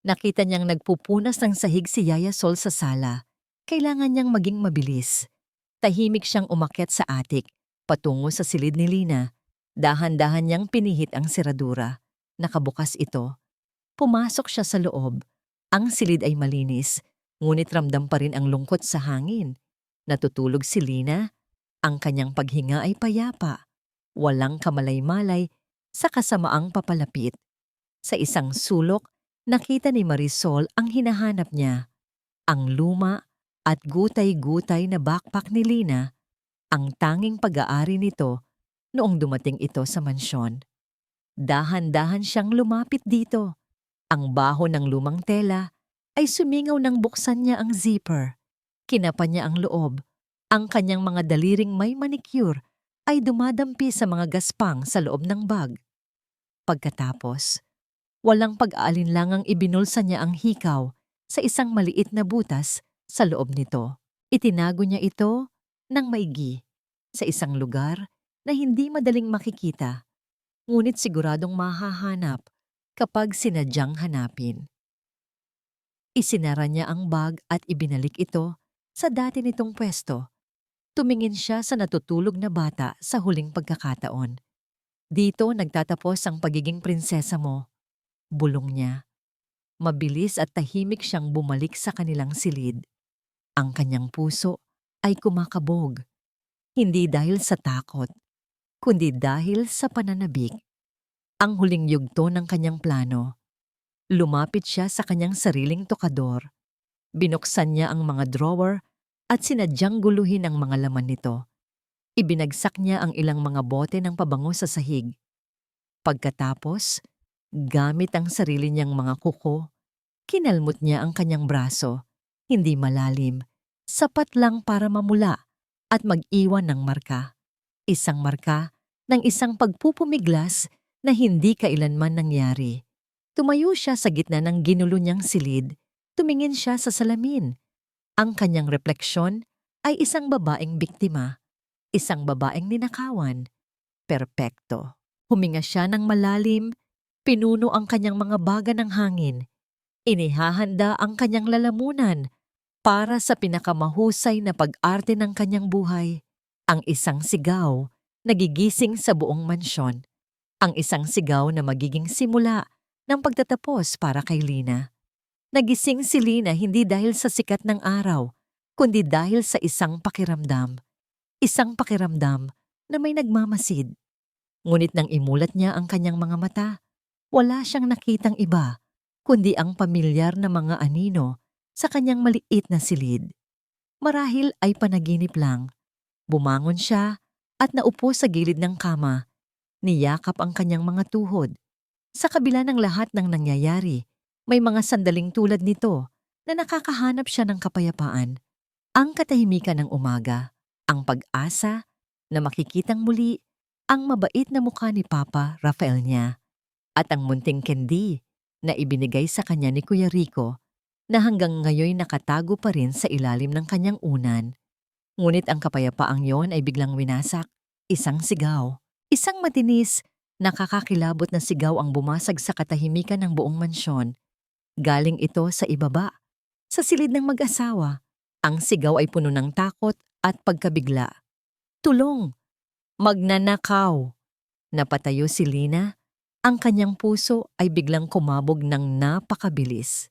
Nakita niyang nagpupunas ng sahig si Yaya Sol sa sala. Kailangan niyang maging mabilis. Tahimik siyang umakyat sa atik, patungo sa silid ni Lina. Dahan-dahan niyang pinihit ang seradura. Nakabukas ito. Pumasok siya sa loob. Ang silid ay malinis, ngunit ramdam pa rin ang lungkot sa hangin. Natutulog si Lina. Ang kanyang paghinga ay payapa. Walang kamalay-malay sa kasamaang papalapit. Sa isang sulok, nakita ni Marisol ang hinahanap niya. Ang luma at gutay-gutay na backpack ni Lina, ang tanging pag-aari nito noong dumating ito sa mansyon. Dahan-dahan siyang lumapit dito. Ang baho ng lumang tela ay sumingaw nang buksan niya ang zipper. Kinapa niya ang loob. Ang kanyang mga daliring may manicure ay dumadampi sa mga gaspang sa loob ng bag. Pagkatapos, walang pag-aalinlangang ibinulsa niya ang hikaw sa isang maliit na butas sa loob nito. Itinago niya ito ng maigi sa isang lugar na hindi madaling makikita, ngunit siguradong mahahanap kapag sinadyang hanapin. Isinara niya ang bag at ibinalik ito sa dati nitong pwesto. Tumingin siya sa natutulog na bata sa huling pagkakataon. Dito nagtatapos ang pagiging prinsesa mo, bulong niya. Mabilis at tahimik siyang bumalik sa kanilang silid. Ang kanyang puso ay kumakabog, hindi dahil sa takot, kundi dahil sa pananabik. Ang huling yugto ng kanyang plano. Lumapit siya sa kanyang sariling tokador. Binuksan niya ang mga drawer at sinadyang guluhin ang mga laman nito. Ibinagsak niya ang ilang mga bote ng pabango sa sahig. Pagkatapos, gamit ang sarili niyang mga kuko, kinalmot niya ang kanyang braso. Hindi malalim, sapat lang para mamula at mag-iwan ng marka. Isang marka ng isang pagpupumiglas na hindi kailanman nangyari. Tumayo siya sa gitna ng ginulo niyang silid. Tumingin siya sa salamin. Ang kanyang refleksyon ay isang babaeng biktima. Isang babaeng ninakawan. Perpekto. Huminga siya ng malalim. Pinuno ang kanyang mga baga ng hangin. Inihahanda ang kanyang lalamunan para sa pinakamahusay na pag-arte ng kanyang buhay. Ang isang sigaw na gigising sa buong mansyon. Ang isang sigaw na magiging simula ng pagtatapos para kay Lina. Nagising si Lina hindi dahil sa sikat ng araw, kundi dahil sa isang pakiramdam. Isang pakiramdam na may nagmamasid. Ngunit nang imulat niya ang kanyang mga mata, wala siyang nakitang iba, kundi ang pamilyar na mga anino sa kanyang maliit na silid. Marahil ay panaginip lang. Bumangon siya at naupo sa gilid ng kama. Niyakap ang kanyang mga tuhod. Sa kabila ng lahat ng nangyayari, may mga sandaling tulad nito na nakakahanap siya ng kapayapaan. Ang katahimikan ng umaga, ang pag-asa na makikitang muli ang mabait na mukha ni Papa Rafael niya, at ang munting candy na ibinigay sa kanya ni Kuya Rico na hanggang ngayon nakatago pa rin sa ilalim ng kanyang unan. Ngunit ang kapayapaang yon ay biglang winasak. Isang sigaw. Isang matinis, nakakakilabot na sigaw ang bumasag sa katahimikan ng buong mansyon. Galing ito sa ibaba, sa silid ng mag-asawa. Ang sigaw ay puno ng takot at pagkabigla. Tulong! Magnanakaw! Napatayo si Lina. Ang kanyang puso ay biglang kumabog ng napakabilis.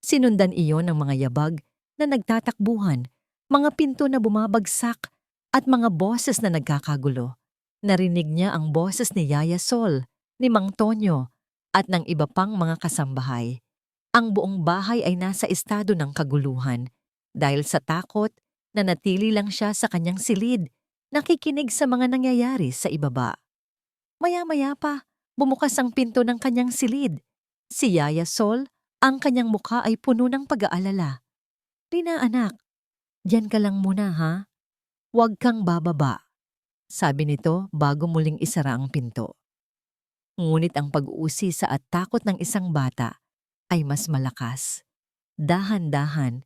Sinundan iyon ng mga yabag na nagtatakbuhan, mga pinto na bumabagsak at mga boses na nagkakagulo. Narinig niya ang boses ni Yaya Sol, ni Mang Tonyo at ng iba pang mga kasambahay. Ang buong bahay ay nasa estado ng kaguluhan dahil sa takot na natili lang siya sa kanyang silid, nakikinig sa mga nangyayari sa ibaba. Maya-maya pa, bumukas ang pinto ng kanyang silid. Si Yaya Sol, ang kanyang mukha ay puno ng pag-aalala. "Lina anak, diyan ka lang muna ha. Huwag kang bababa," sabi nito bago muling isara ang pinto. Ngunit ang pag-uusisa at takot ng isang bata ay mas malakas. Dahan-dahan,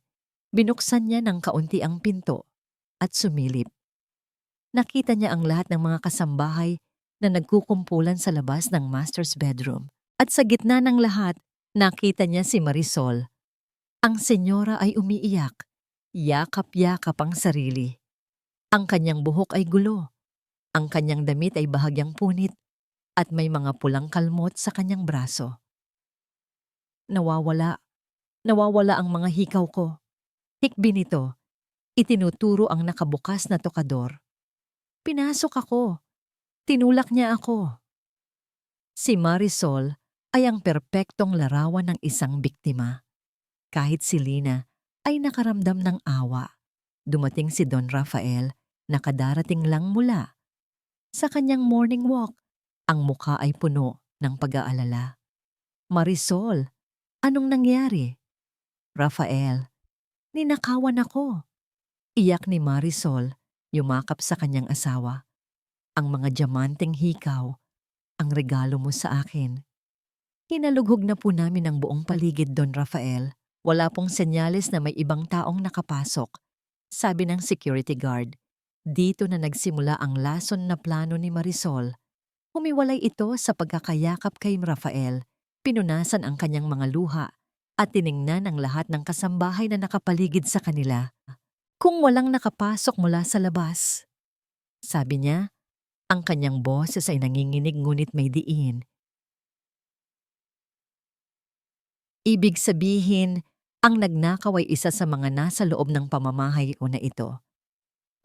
binuksan niya ng kaunti ang pinto at sumilip. Nakita niya ang lahat ng mga kasambahay na nagkukumpulan sa labas ng master's bedroom. At sa gitna ng lahat, nakita niya si Marisol. Ang senyora ay umiiyak, yakap-yakap ang sarili. Ang kanyang buhok ay gulo, ang kanyang damit ay bahagyang punit, at may mga pulang kalmot sa kanyang braso. Nawawala ang mga hikaw ko. Hikbi nito, itinuturo ang nakabukas na tokador. Pinasok ako. Tinulak niya ako. Si Marisol ay ang perpektong larawan ng isang biktima. Kahit si Lina ay nakaramdam ng awa. Dumating si Don Rafael na kadarating lang mula. Sa kanyang morning walk, ang mukha ay puno ng pag-aalala. "Marisol, anong nangyari?" "Rafael, ninakawan ako." Iyak ni Marisol, yumakap sa kanyang asawa. "Ang mga diamanteng hikaw, ang regalo mo sa akin." Hinalughog na po namin ang buong paligid, Don Rafael. Wala pong senyales na may ibang taong nakapasok, sabi ng security guard. Dito na nagsimula ang lason na plano ni Marisol. Humiwalay ito sa pagkakayakap kay Rafael, pinunasan ang kanyang mga luha, at tiningnan ang lahat ng kasambahay na nakapaligid sa kanila. "Kung walang nakapasok mula sa labas," sabi niya, ang kanyang boses ay nanginginig ngunit may diin. Ibig sabihin, ang nagnakaw ay isa sa mga nasa loob ng pamamahay ko na ito.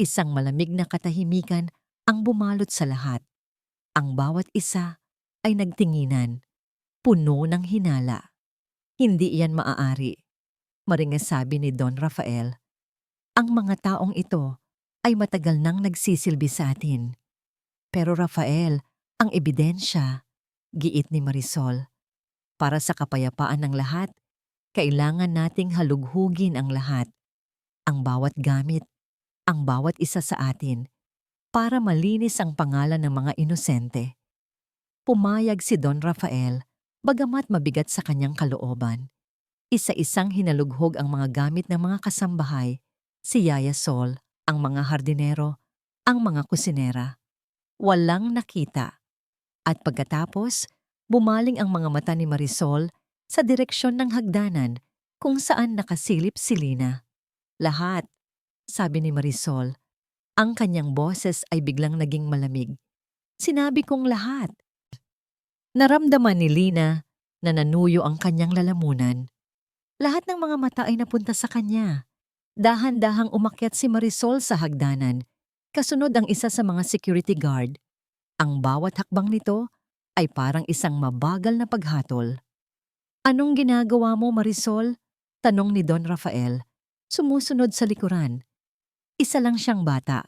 Isang malamig na katahimikan ang bumalot sa lahat. Ang bawat isa ay nagtinginan, puno ng hinala. "Hindi iyan maaari," maringas sabi ni Don Rafael. "Ang mga taong ito ay matagal nang nagsisilbi sa atin." "Pero Rafael, ang ebidensya," giit ni Marisol. "Para sa kapayapaan ng lahat, kailangan nating halughugin ang lahat. Ang bawat gamit, ang bawat isa sa atin, para malinis ang pangalan ng mga inosente." Pumayag si Don Rafael, bagamat mabigat sa kanyang kalooban. Isa-isang hinalughog ang mga gamit ng mga kasambahay, si Yaya Sol, ang mga hardinero, ang mga kusinera. Walang nakita. At pagkatapos, bumaling ang mga mata ni Marisol sa direksyon ng hagdanan kung saan nakasilip si Lina. "Lahat," sabi ni Marisol. Ang kanyang boses ay biglang naging malamig. "Sinabi kong lahat." Naramdaman ni Lina na nanuyo ang kanyang lalamunan. Lahat ng mga mata ay napunta sa kanya. Dahan-dahang umakyat si Marisol sa hagdanan. Kasunod ang isa sa mga security guard. Ang bawat hakbang nito ay parang isang mabagal na paghatol. "Anong ginagawa mo, Marisol?" tanong ni Don Rafael. Sumusunod sa likuran. Isa lang siyang bata.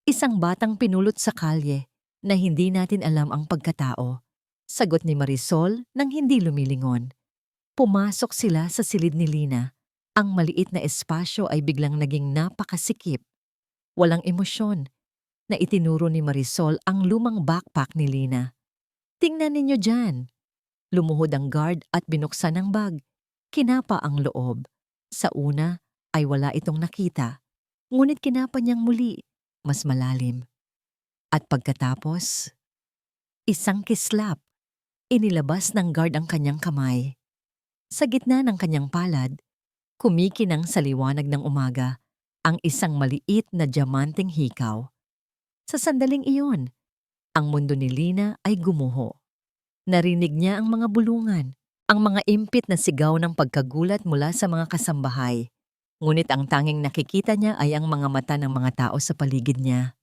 Isang batang pinulot sa kalye na hindi natin alam ang pagkatao. Sagot ni Marisol nang hindi lumilingon. Pumasok sila sa silid ni Lina. Ang maliit na espasyo ay biglang naging napakasikip. Walang emosyon na itinuro ni Marisol ang lumang backpack ni Lina. "Tingnan ninyo dyan." Lumuhod ang guard at binuksan ang bag. Kinapa ang loob. Sa una ay wala itong nakita. Ngunit kinapa niyang muli, mas malalim. At pagkatapos, isang kislap. Inilabas ng guard ang kanyang kamay. Sa gitna ng kanyang palad, kumikinang sa liwanag ng umaga ang isang maliit na diamanteng hikaw. Sa sandaling iyon, ang mundo ni Lina ay gumuho. Narinig niya ang mga bulungan, ang mga impit na sigaw ng pagkagulat mula sa mga kasambahay. Ngunit ang tanging nakikita niya ay ang mga mata ng mga tao sa paligid niya.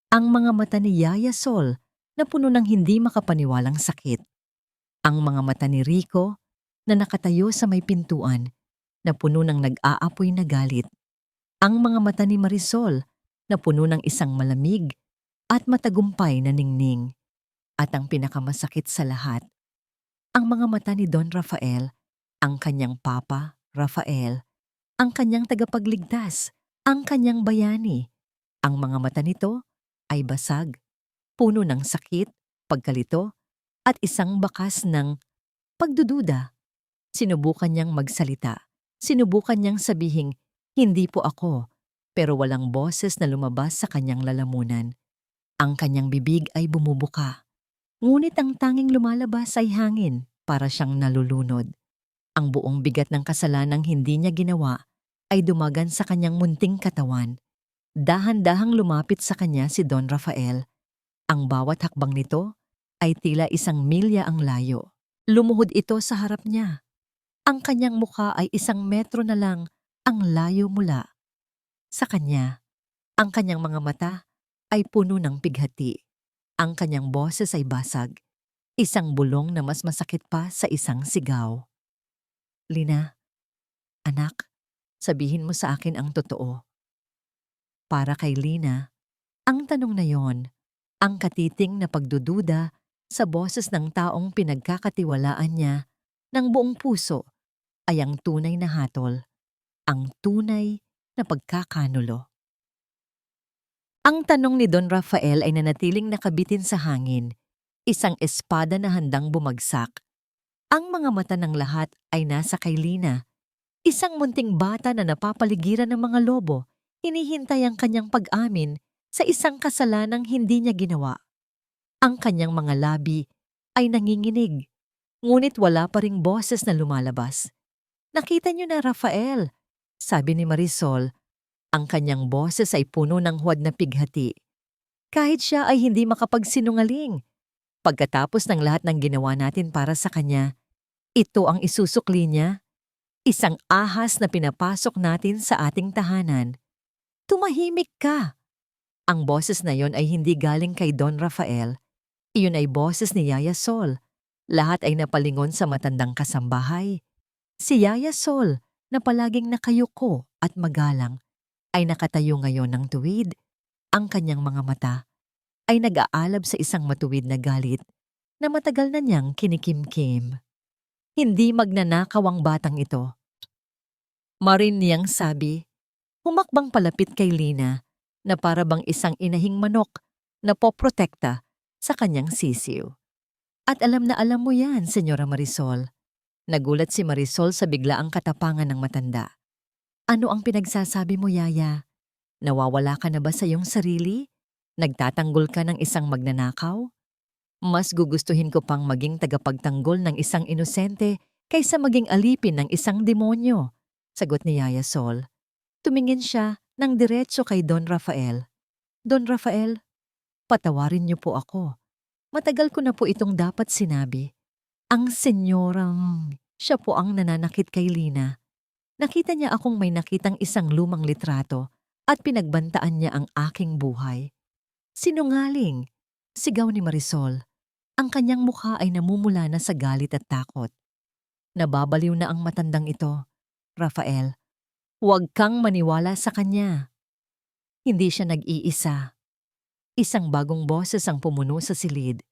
Ang mga mata ni Yaya Sol na puno ng hindi makapaniwalang sakit. Ang mga mata ni Rico na nakatayo sa may pintuan na puno ng nag-aapoy na galit. Ang mga mata ni Marisol na puno ng isang malamig at matagumpay na ningning. At ang pinakamasakit sa lahat, ang mga mata ni Don Rafael, ang kanyang papa, Rafael, ang kanyang tagapagligtas, ang kanyang bayani. Ang mga mata nito ay basag, puno ng sakit, pagkalito, at isang bakas ng pagdududa. Sinubukan niyang magsalita. Sinubukan niyang sabihing, hindi po ako, pero walang boses na lumabas sa kanyang lalamunan. Ang kanyang bibig ay bumubuka. Ngunit ang tanging lumalabas ay hangin para siyang nalulunod. Ang buong bigat ng kasalanang hindi niya ginawa ay dumagan sa kanyang munting katawan. Dahan-dahang lumapit sa kanya si Don Rafael. Ang bawat hakbang nito ay tila 1 milya ang layo. Lumuhod ito sa harap niya. Ang kanyang mukha ay 1 metro na lang ang layo mula sa kanya. Ang kanyang mga mata ay puno ng pighati. Ang kanyang boses ay basag. Isang bulong na mas masakit pa sa isang sigaw. Lina, anak, sabihin mo sa akin ang totoo. Para kay Lina, ang tanong na yon, ang katiting na pagdududa sa boses ng taong pinagkakatiwalaan niya ng buong puso ay ang tunay na hatol, ang tunay na pagkakanulo. Ang tanong ni Don Rafael ay nanatiling nakabitin sa hangin, isang espada na handang bumagsak. Ang mga mata ng lahat ay nasa kay Lina, isang munting bata na napapaligiran ng mga lobo, hinihintay ang kanyang pag-amin sa isang kasalanang hindi niya ginawa. Ang kanyang mga labi ay nanginginig, ngunit wala pa ring boses na lumalabas. Nakita niyo na, Rafael, sabi ni Marisol. Ang kanyang boses ay puno ng huwad na pighati. Kahit siya ay hindi makapagsinungaling. Pagkatapos ng lahat ng ginawa natin para sa kanya, ito ang isusukli niya. Isang ahas na pinapasok natin sa ating tahanan. Tumahimik ka! Ang boses na yon ay hindi galing kay Don Rafael. Iyon ay boses ni Yaya Sol. Lahat ay napalingon sa matandang kasambahay. Si Yaya Sol, na palaging nakayuko at magalang, ay nakatayo ngayon ng tuwid. Ang kanyang mga mata ay nag-aalab sa isang matuwid na galit na matagal na niyang kinikimkim. Hindi magnanakaw ang batang ito. Marin niyang sabi, humakbang palapit kay Lina na para bang isang inahing manok na poprotekta sa kanyang sisiw. At alam na alam mo yan, Senyora Marisol. Nagulat si Marisol sa biglaang katapangan ng matanda. Ano ang pinagsasabi mo, Yaya? Nawawala ka na ba sa iyong sarili? Nagtatanggol ka ng isang magnanakaw? Mas gugustuhin ko pang maging tagapagtanggol ng isang inosente kaysa maging alipin ng isang demonyo, sagot ni Yaya Sol. Tumingin siya ng diretso kay Don Rafael. Don Rafael, patawarin niyo po ako. Matagal ko na po itong dapat sinabi. Ang senyorang siya po ang nananakit kay Lina. Nakita niya akong may nakitang isang lumang litrato at pinagbantaan niya ang aking buhay. Sinungaling, sigaw ni Marisol. Ang kanyang mukha ay namumula na sa galit at takot. Nababaliw na ang matandang ito. Rafael, huwag kang maniwala sa kanya. Hindi siya nag-iisa. Isang bagong boses ang pumuno sa silid.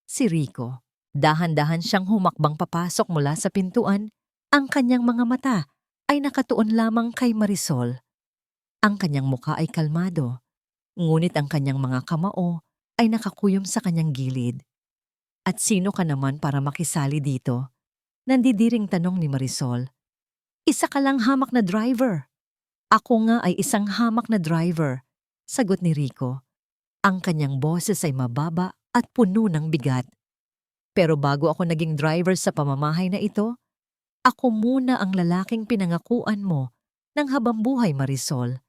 Si Rico. Dahan-dahan siyang humakbang papasok mula sa pintuan. Ang kanyang mga mata ay nakatuon lamang kay Marisol. Ang kanyang mukha ay kalmado, ngunit ang kanyang mga kamao ay nakakuyom sa kanyang gilid. At sino ka naman para makisali dito? Nandidiring tanong ni Marisol. Isa ka lang hamak na driver. Ako nga ay isang hamak na driver, sagot ni Rico. Ang kanyang boses ay mababa at puno ng bigat. Pero bago ako naging driver sa pamamahay na ito, ako muna ang lalaking pinangakuan mo ng habambuhay, Marisol.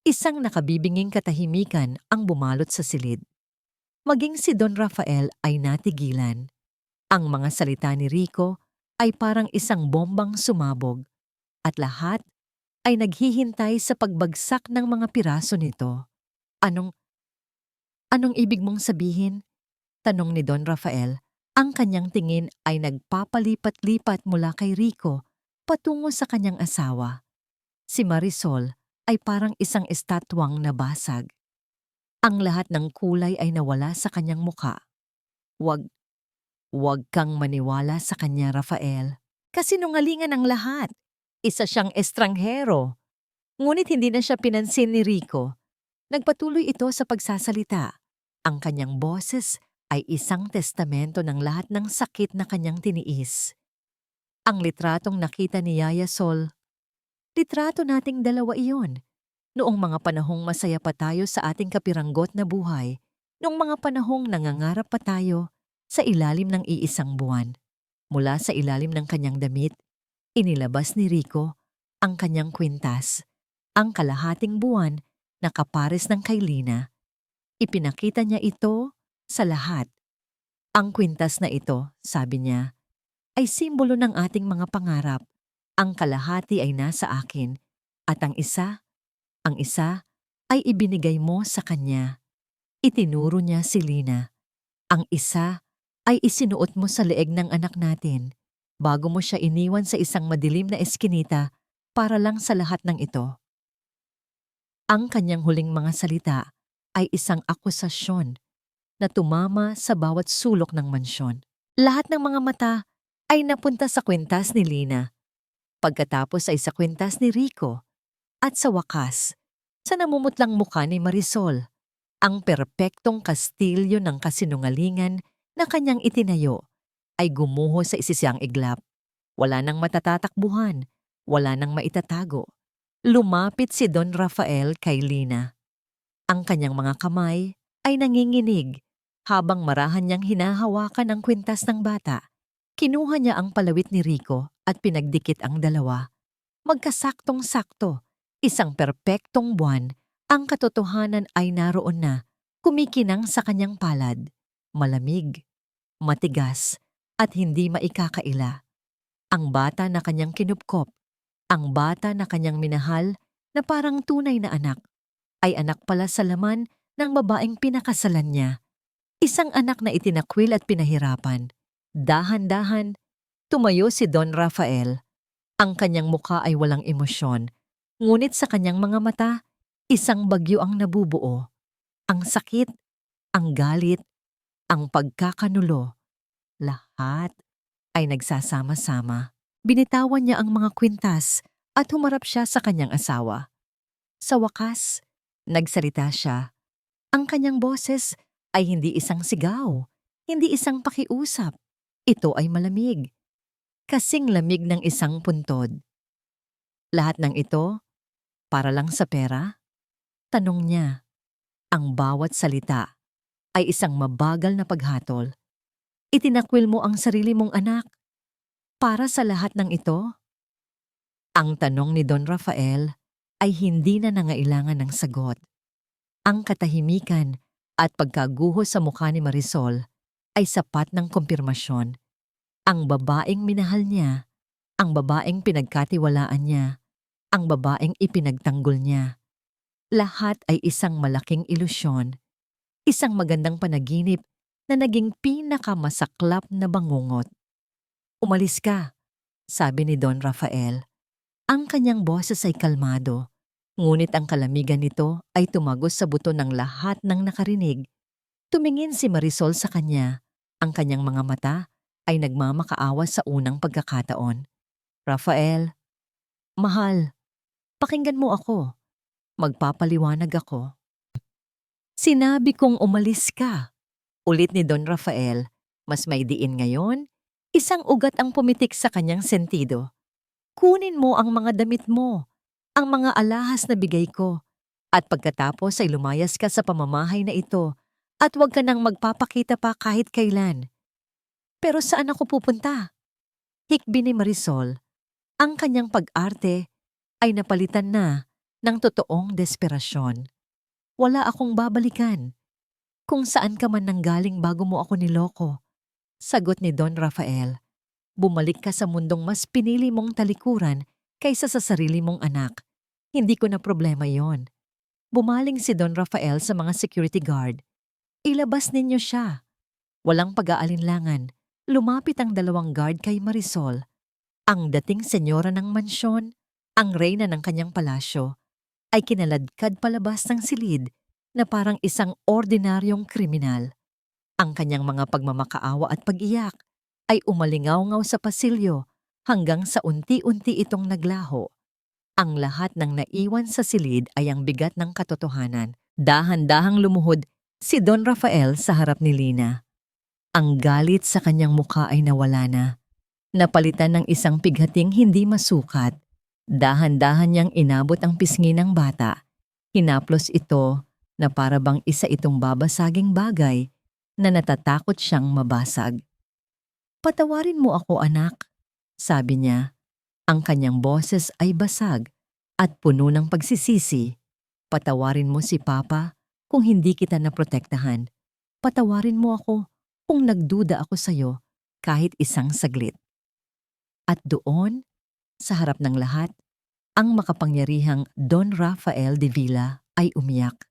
Isang nakabibinging katahimikan ang bumalot sa silid. Maging si Don Rafael ay natigilan. Ang mga salita ni Rico ay parang isang bombang sumabog at lahat ay naghihintay sa pagbagsak ng mga piraso nito. Anong ibig mong sabihin? Tanong ni Don Rafael. Ang kanyang tingin ay nagpapalipat-lipat mula kay Rico patungo sa kanyang asawa. Si Marisol ay parang isang estatwang nabasag. Ang lahat ng kulay ay nawala sa kanyang muka. Wag, wag kang maniwala sa kanya, Rafael. Kasinungalingan ang lahat. Isa siyang estranghero. Ngunit hindi na siya pinansin ni Rico. Nagpatuloy ito sa pagsasalita. Ang kanyang boses ay isang testamento ng lahat ng sakit na kanyang tiniis. Ang litratong nakita ni Yaya Sol, litrato nating dalawa iyon. Noong mga panahong masaya pa tayo sa ating kapiranggot na buhay, noong mga panahong nangangarap pa tayo sa ilalim ng iisang buwan. Mula sa ilalim ng kanyang damit, inilabas ni Rico ang kanyang kwintas, ang kalahating buwan na kapares ng kay Lina. Ipinakita niya ito sa lahat. Ang kwintas na ito, sabi niya, ay simbolo ng ating mga pangarap. Ang kalahati ay nasa akin at ang isa ay ibinigay mo sa kanya. Itinuro niya si Lina. Ang isa ay isinuot mo sa leeg ng anak natin bago mo siya iniwan sa isang madilim na eskinita para lang sa lahat ng ito. Ang kanyang huling mga salita ay isang akusasyon na tumama sa bawat sulok ng mansyon. Lahat ng mga mata ay napunta sa kwintas ni Lina. Pagkatapos ay sa kwintas ni Rico. At sa wakas, sa namumutlang mukha ni Marisol, ang perpektong kastilyo ng kasinungalingan na kanyang itinayo ay gumuho sa isisang iglap. Wala nang matatatakbuhan, wala nang maitatago. Lumapit si Don Rafael kay Lina. Ang kanyang mga kamay ay nanginginig habang marahan niyang hinahawakan ang kwintas ng bata. Kinuha niya ang palawit ni Rico at pinagdikit ang dalawa. Magkasaktong-sakto. Isang perpektong buwan, ang katotohanan ay naroon na, kumikinang sa kanyang palad, malamig, matigas, at hindi maikakaila. Ang bata na kanyang kinupkop, ang bata na kanyang minahal na parang tunay na anak, ay anak pala sa laman ng babaeng pinakasalan niya. Isang anak na itinakwil at pinahirapan. Dahan-dahan, tumayo si Don Rafael. Ang kanyang muka ay walang emosyon. Ngunit sa kanyang mga mata, isang bagyo ang nabubuo. Ang sakit, ang galit, ang pagkakanulo. Lahat ay nagsasama-sama. Binitawan niya ang mga kwintas at humarap siya sa kanyang asawa. Sa wakas, nagsalita siya. Ang kanyang boses ay hindi isang sigaw, hindi isang pakiusap. Ito ay malamig. Kasing lamig ng isang puntod. Lahat ng ito, para lang sa pera? Tanong niya. Ang bawat salita ay isang mabagal na paghatol. Itinakwil mo ang sarili mong anak. Para sa lahat ng ito? Ang tanong ni Don Rafael ay hindi na nangailangan ng sagot. Ang katahimikan at pagkaguho sa mukha ni Marisol ay sapat ng kumpirmasyon. Ang babaeng minahal niya, ang babaeng pinagkatiwalaan niya, ang babaeng ipinagtanggol niya. Lahat ay isang malaking ilusyon, isang magandang panaginip na naging pinakamasaklap na bangungot. Umalis ka, sabi ni Don Rafael. Ang kanyang boses ay kalmado, ngunit ang kalamigan nito ay tumagos sa buto ng lahat ng nakarinig. Tumingin si Marisol sa kanya, ang kanyang mga mata ay nagmamakaawa sa unang pagkakataon. Rafael, mahal, pakinggan mo ako. Magpapaliwanag ako. Sinabi kong umalis ka. Ulit ni Don Rafael, mas may diin ngayon, isang ugat ang pumitik sa kanyang sentido. Kunin mo ang mga damit mo, ang mga alahas na bigay ko, at pagkatapos ay lumayas ka sa pamamahay na ito at huwag ka nang magpapakita pa kahit kailan. Pero saan ako pupunta? Hikbi ni Marisol. Ang kanyang pag-arte ay napalitan na ng totoong desperasyon. Wala akong babalikan. Kung saan ka man nanggaling bago mo ako niloko. Sagot ni Don Rafael. Bumalik ka sa mundong mas pinili mong talikuran kaysa sa sarili mong anak. Hindi ko na problema yon. Bumaling si Don Rafael sa mga security guard. Ilabas ninyo siya. Walang pag-aalinlangan. lumapit ang 2 guard kay Marisol. Ang dating senyora ng mansyon, ang reyna ng kanyang palasyo, ay kinaladkad palabas ng silid na parang isang ordinaryong kriminal. Ang kanyang mga pagmamakaawa at pag-iyak ay umalingaw-ngaw sa pasilyo hanggang sa unti-unti itong naglaho. Ang lahat ng naiwan sa silid ay ang bigat ng katotohanan. Dahan-dahang lumuhod si Don Rafael sa harap ni Lina. Ang galit sa kanyang mukha ay nawala na. Napalitan ng isang pighating hindi masukat. Dahan-dahan niyang inabot ang pisngi ng bata. Hinaplos ito na para bang isa itong babasaging bagay na natatakot siyang mabasag. "Patawarin mo ako, anak," sabi niya. Ang kanyang boses ay basag at puno ng pagsisisi. "Patawarin mo si Papa kung hindi kita naprotektahan. Patawarin mo ako kung nagduda ako sa'yo kahit isang saglit." At doon, sa harap ng lahat, ang makapangyarihang Don Rafael de Villa ay umiyak.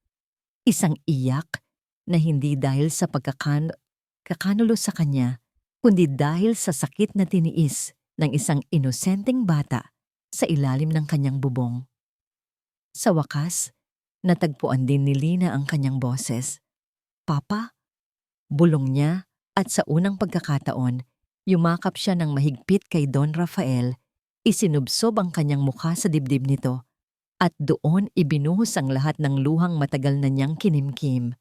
Isang iyak na hindi dahil sa kakanulo sa kanya, kundi dahil sa sakit na tiniis ng isang inosenteng bata sa ilalim ng kanyang bubong. Sa wakas, natagpuan din ni Lina ang kanyang boses. "Papa?" Bulong niya, at sa unang pagkakataon, yumakap siya ng mahigpit kay Don Rafael, isinubsob ang kanyang mukha sa dibdib nito, at doon ibinuhos ang lahat ng luhang matagal na niyang kinimkim.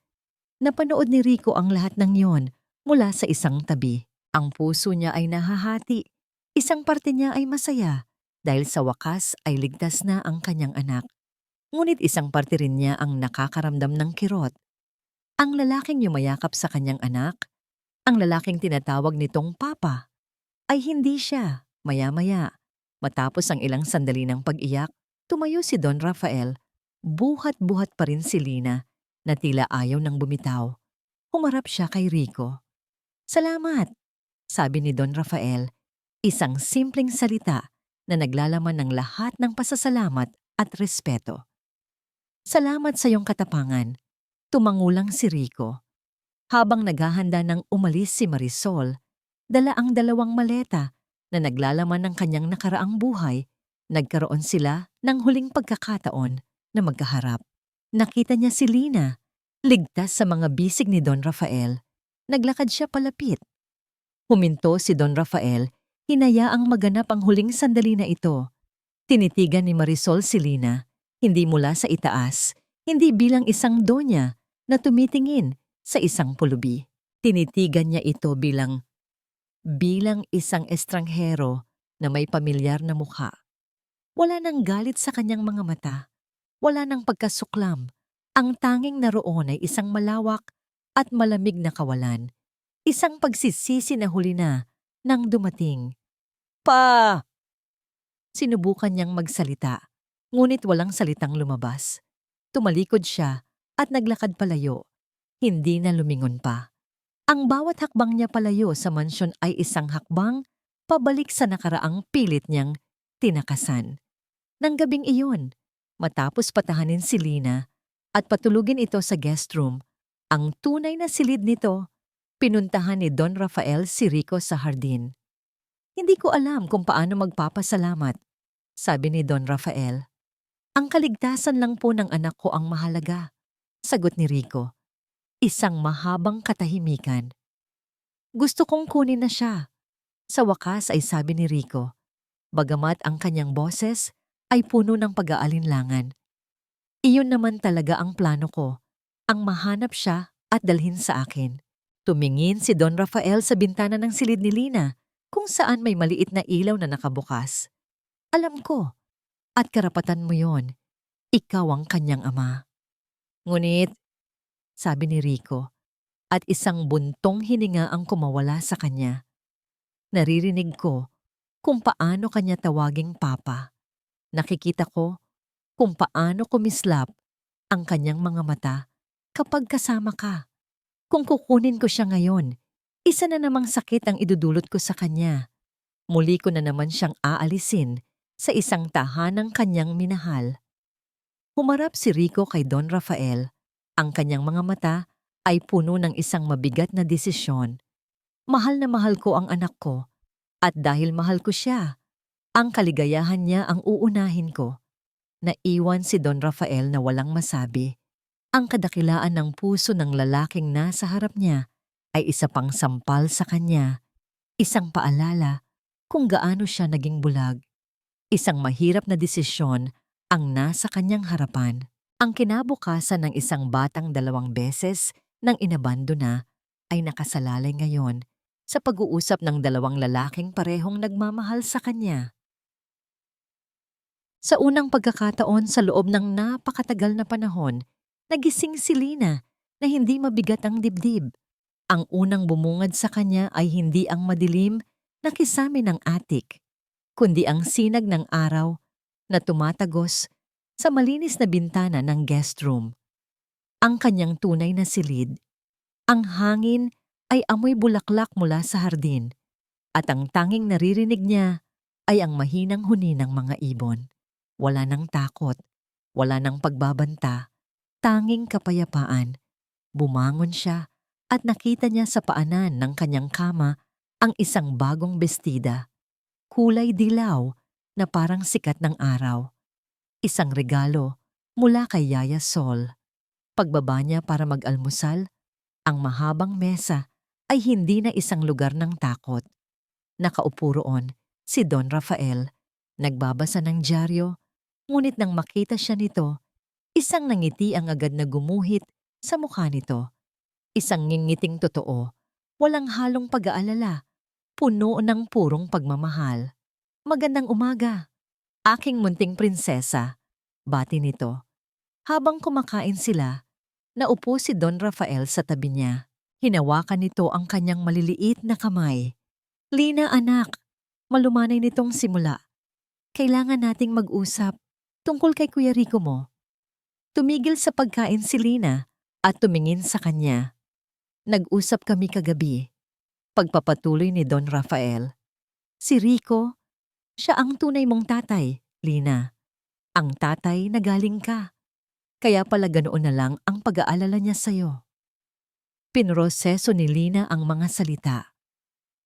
Napanood ni Rico ang lahat ng yon mula sa isang tabi. Ang puso niya ay nahahati. Isang parte niya ay masaya dahil sa wakas ay ligtas na ang kanyang anak. Ngunit isang parte rin niya ang nakakaramdam ng kirot. Ang lalaking yumayakap sa kanyang anak, ang lalaking tinatawag nitong Papa, ay hindi siya. Maya-maya, matapos ang ilang sandali ng pag-iyak, tumayo si Don Rafael. Buhat-buhat pa rin si Lina na tila ayaw nang bumitaw. Humarap siya kay Rico. "Salamat," sabi ni Don Rafael. Isang simpleng salita na naglalaman ng lahat ng pasasalamat at respeto. "Salamat sa iyong katapangan," tumangulang si Rico. Habang naghahanda ng umalis si Marisol, dala ang 2 maleta na naglalaman ng kanyang nakaraang buhay, nagkaroon sila ng huling pagkakataon na magkaharap. Nakita niya si Lina, ligtas sa mga bisig ni Don Rafael. Naglakad siya palapit. Huminto si Don Rafael, hinayaang maganap ang huling sandali na ito. Tinitigan ni Marisol si Lina, hindi mula sa itaas, hindi bilang isang donya na tumitingin sa isang pulubi. Tinitigan niya ito bilang isang estranghero na may pamilyar na mukha. Wala nang galit sa kanyang mga mata. Wala nang pagkasuklam. Ang tanging naroon ay isang malawak at malamig na kawalan. Isang pagsisisi na huli na nang dumating. "Pa!" Sinubukan niyang magsalita, ngunit walang salitang lumabas. Tumalikod siya at naglakad palayo. Hindi na lumingon pa. Ang bawat hakbang niya palayo sa mansyon ay isang hakbang pabalik sa nakaraang pilit niyang tinakasan. Nang gabing iyon, matapos patahanin si Lina at patulugin ito sa guest room, ang tunay na silid nito, pinuntahan ni Don Rafael si Rico sa hardin. "Hindi ko alam kung paano magpapasalamat," sabi ni Don Rafael. "Ang kaligtasan lang po ng anak ko ang mahalaga," sagot ni Rico. Isang mahabang katahimikan. "Gusto kong kunin na siya," sa wakas ay sabi ni Rico, bagamat ang kanyang boses ay puno ng pag-aalinlangan. "Iyon naman talaga ang plano ko, ang mahanap siya at dalhin sa akin." Tumingin si Don Rafael sa bintana ng silid ni Lina kung saan may maliit na ilaw na nakabukas. "Alam ko, at karapatan mo yon. Ikaw ang kanyang ama." Ngunit, sabi ni Rico, at isang buntong hininga ang kumawala sa kanya. "Naririnig ko kung paano kanya tawaging Papa. Nakikita ko kung paano kumislap ang kanyang mga mata kapag kasama ka. Kung kukunin ko siya ngayon, isa na namang sakit ang idudulot ko sa kanya. Muli ko na naman siyang aalisin sa isang tahanang kanyang minahal." Humarap si Rico kay Don Rafael. Ang kanyang mga mata ay puno ng isang mabigat na desisyon. Mahal na mahal ko ang anak ko at dahil mahal ko siya, ang kaligayahan niya ang uunahin ko. Naiwan si Don Rafael na walang masabi. Ang kadakilaan ng puso ng lalaking nasa harap niya ay isa pang sampal sa kanya, isang paalala kung gaano siya naging bulag. Isang mahirap na desisyon ang nasa kanyang harapan. Ang kinabukasan ng isang batang 2 beses nang inabando na ay nakasalalay ngayon sa pag-uusap ng 2 lalaking parehong nagmamahal sa kanya. Sa unang pagkakataon sa loob ng napakatagal na panahon, nagising si Lina na hindi mabigat ang dibdib. Ang unang bumungad sa kanya ay hindi ang madilim na kisame ng attic, kundi ang sinag ng araw na tumatagos sa malinis na bintana ng guest room. Ang kanyang tunay na silid, ang hangin ay amoy bulaklak mula sa hardin, at ang tanging naririnig niya ay ang mahinang huni ng mga ibon. Wala nang takot, wala nang pagbabanta, tanging kapayapaan. Bumangon siya at nakita niya sa paanan ng kanyang kama ang isang bagong bestida, kulay dilaw na parang sikat ng araw. Isang regalo mula kay Yaya Sol. Pagbaba niya para mag-almusal, ang mahabang mesa ay hindi na isang lugar ng takot. Nakaupo roon si Don Rafael, nagbabasa ng dyaryo, ngunit nang makita siya nito, isang nangiti ang agad na gumuhit sa mukha nito. Isang ngingiting totoo, walang halong pag-aalala, puno ng purong pagmamahal. Magandang umaga, aking munting prinsesa, bati nito. Habang kumakain sila, naupo si Don Rafael sa tabi niya. Hinawakan nito ang kanyang maliliit na kamay. Lina anak, malumanay nitong simula. Kailangan nating mag-usap tungkol kay Kuya Rico mo. Tumigil sa pagkain si Lina at tumingin sa kanya. Nag-usap kami kagabi. Pagpapatuloy ni Don Rafael. Si Rico, siya ang tunay mong tatay, Lina. Ang tatay na galing ka. Kaya pala ganoon na lang ang pag-aalala niya sa'yo. Pinroseso ni Lina ang mga salita.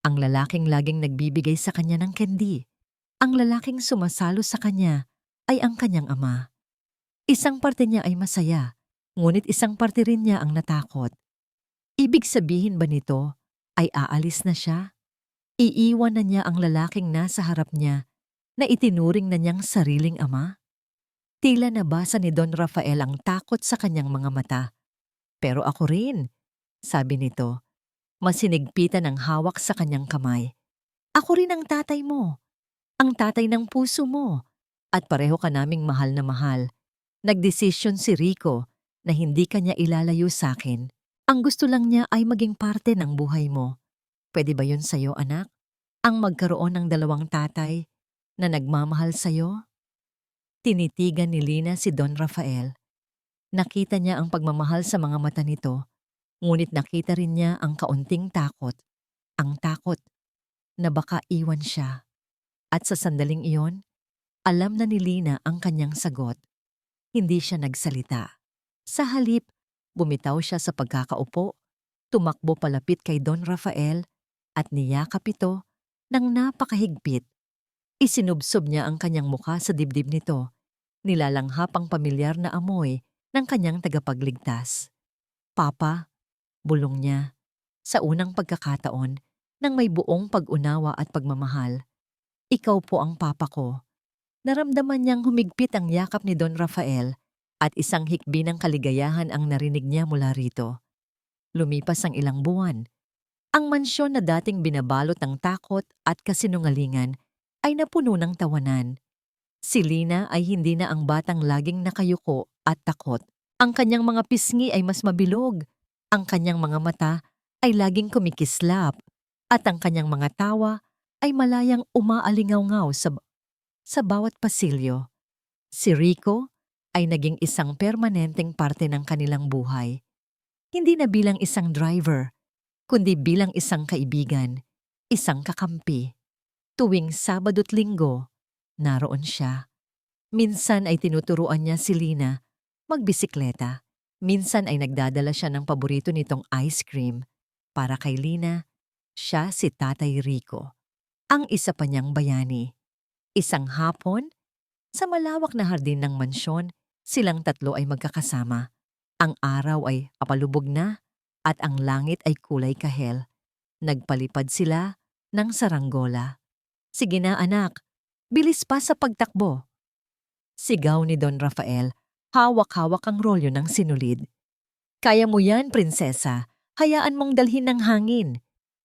Ang lalaking laging nagbibigay sa kanya ng candy. Ang lalaking sumasalo sa kanya ay ang kanyang ama. Isang parte niya ay masaya, ngunit isang parte rin niya ang natakot. Ibig sabihin ba nito ay aalis na siya? Iiwan na niya ang lalaking nasa harap niya na itinuring na niyang sariling ama? Tila nabasa ni Don Rafael ang takot sa kanyang mga mata. Pero ako rin, sabi nito, masinigpitan ang hawak sa kanyang kamay. Ako rin ang tatay mo, ang tatay ng puso mo, at pareho ka naming mahal na mahal. Nagdesisyon si Rico na hindi kanya ilalayo sa akin. Ang gusto lang niya ay maging parte ng buhay mo. Pwede ba yun sa'yo, anak? Ang magkaroon ng 2 tatay na nagmamahal sa'yo? Tinitigan ni Lina si Don Rafael. Nakita niya ang pagmamahal sa mga mata nito, ngunit nakita rin niya ang kaunting takot. Ang takot na baka iwan siya. At sa sandaling iyon, alam na ni Lina ang kanyang sagot. Hindi siya nagsalita. Sa halip, bumitaw siya sa pagkakaupo, tumakbo palapit kay Don Rafael at niyakap ito ng napakahigpit. Isinubsob niya ang kanyang mukha sa dibdib nito, nilalanghap ang pamilyar na amoy ng kanyang tagapagligtas. Papa, bulong niya, sa unang pagkakataon nang may buong pag-unawa at pagmamahal. Ikaw po ang papa ko. Naramdaman niyang humigpit ang yakap ni Don Rafael at isang hikbi ng kaligayahan ang narinig niya mula rito. Lumipas ang ilang buwan. Ang mansyon na dating binabalot ng takot at kasinungalingan ay napuno ng tawanan. Si Lina ay hindi na ang batang laging nakayuko at takot. Ang kanyang mga pisngi ay mas mabilog. Ang kanyang mga mata ay laging kumikislap. At ang kanyang mga tawa ay malayang umaalingaw-ngaw sa bawat pasilyo. Si Rico ay naging isang permanenteng parte ng kanilang buhay. Hindi na bilang isang driver, kundi bilang isang kaibigan, isang kakampi. Tuwing Sabado't Linggo, naroon siya. Minsan ay tinuturuan niya si Lina magbisikleta. Minsan ay nagdadala siya ng paborito nitong ice cream para kay Lina Siya si Tatay Rico, ang isa pa niyang bayani. Isang hapon, sa malawak na hardin ng mansyon, silang tatlo ay magkakasama. Ang araw ay apalubog na at ang langit ay kulay kahel. Nagpalipad sila ng saranggola. "Sige na anak, bilis pa sa pagtakbo." Sigaw ni Don Rafael, hawak-hawak ang rolyo ng sinulid. "Kaya mo yan, prinsesa. Hayaan mong dalhin ng hangin."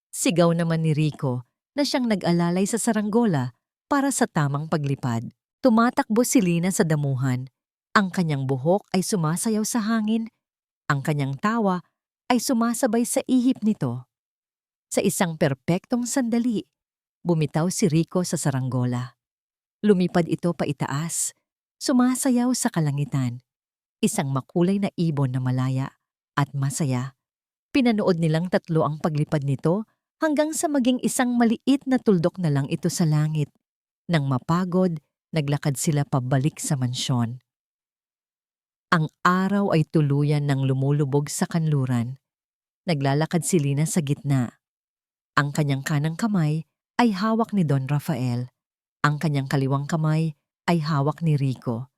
Sigaw naman ni Rico na siyang nag-alalay sa saranggola para sa tamang paglipad. Tumatakbo si Lina sa damuhan. Ang kanyang buhok ay sumasayaw sa hangin. Ang kanyang tawa ay sumasabay sa ihip nito. Sa isang perpektong sandali, bumitaw si Rico sa saranggola. Lumipad ito paitaas, sumasayaw sa kalangitan. Isang makulay na ibon na malaya at masaya. Pinanood nilang tatlo ang paglipad nito hanggang sa maging isang maliit na tuldok na lang ito sa langit. Nang mapagod, naglakad sila pabalik sa mansyon. Ang araw ay tuluyan ng lumulubog sa kanluran. Naglalakad si Lina sa gitna. Ang kanyang kanang kamay ay hawak ni Don Rafael. Ang kanyang kaliwang kamay ay hawak ni Rico.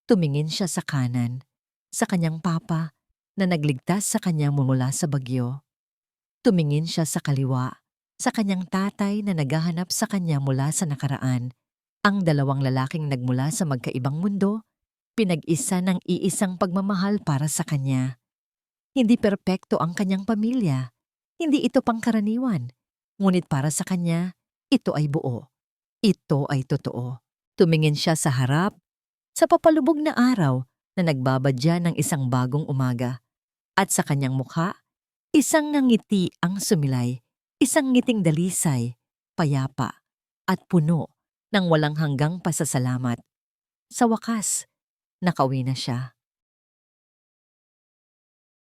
Tumingin siya sa kanan, sa kanyang papa na nagligtas sa kanya mula sa bagyo. Tumingin siya sa kaliwa, sa kanyang tatay na naghahanap sa kanya mula sa nakaraan. Ang dalawang lalaking nagmula sa magkaibang mundo, pinag-isa ng iisang pagmamahal para sa kanya. Hindi perpekto ang kanyang pamilya. Hindi ito pangkaraniwan. Ngunit para sa kanya, ito ay buo. Ito ay totoo. Tumingin siya sa harap, sa papalubog na araw na nagbabadya ng isang bagong umaga. At sa kanyang mukha, isang ngiti ang sumilay, isang ngiting dalisay, payapa, at puno ng walang hanggang pasasalamat. Sa wakas, nakauwi na siya.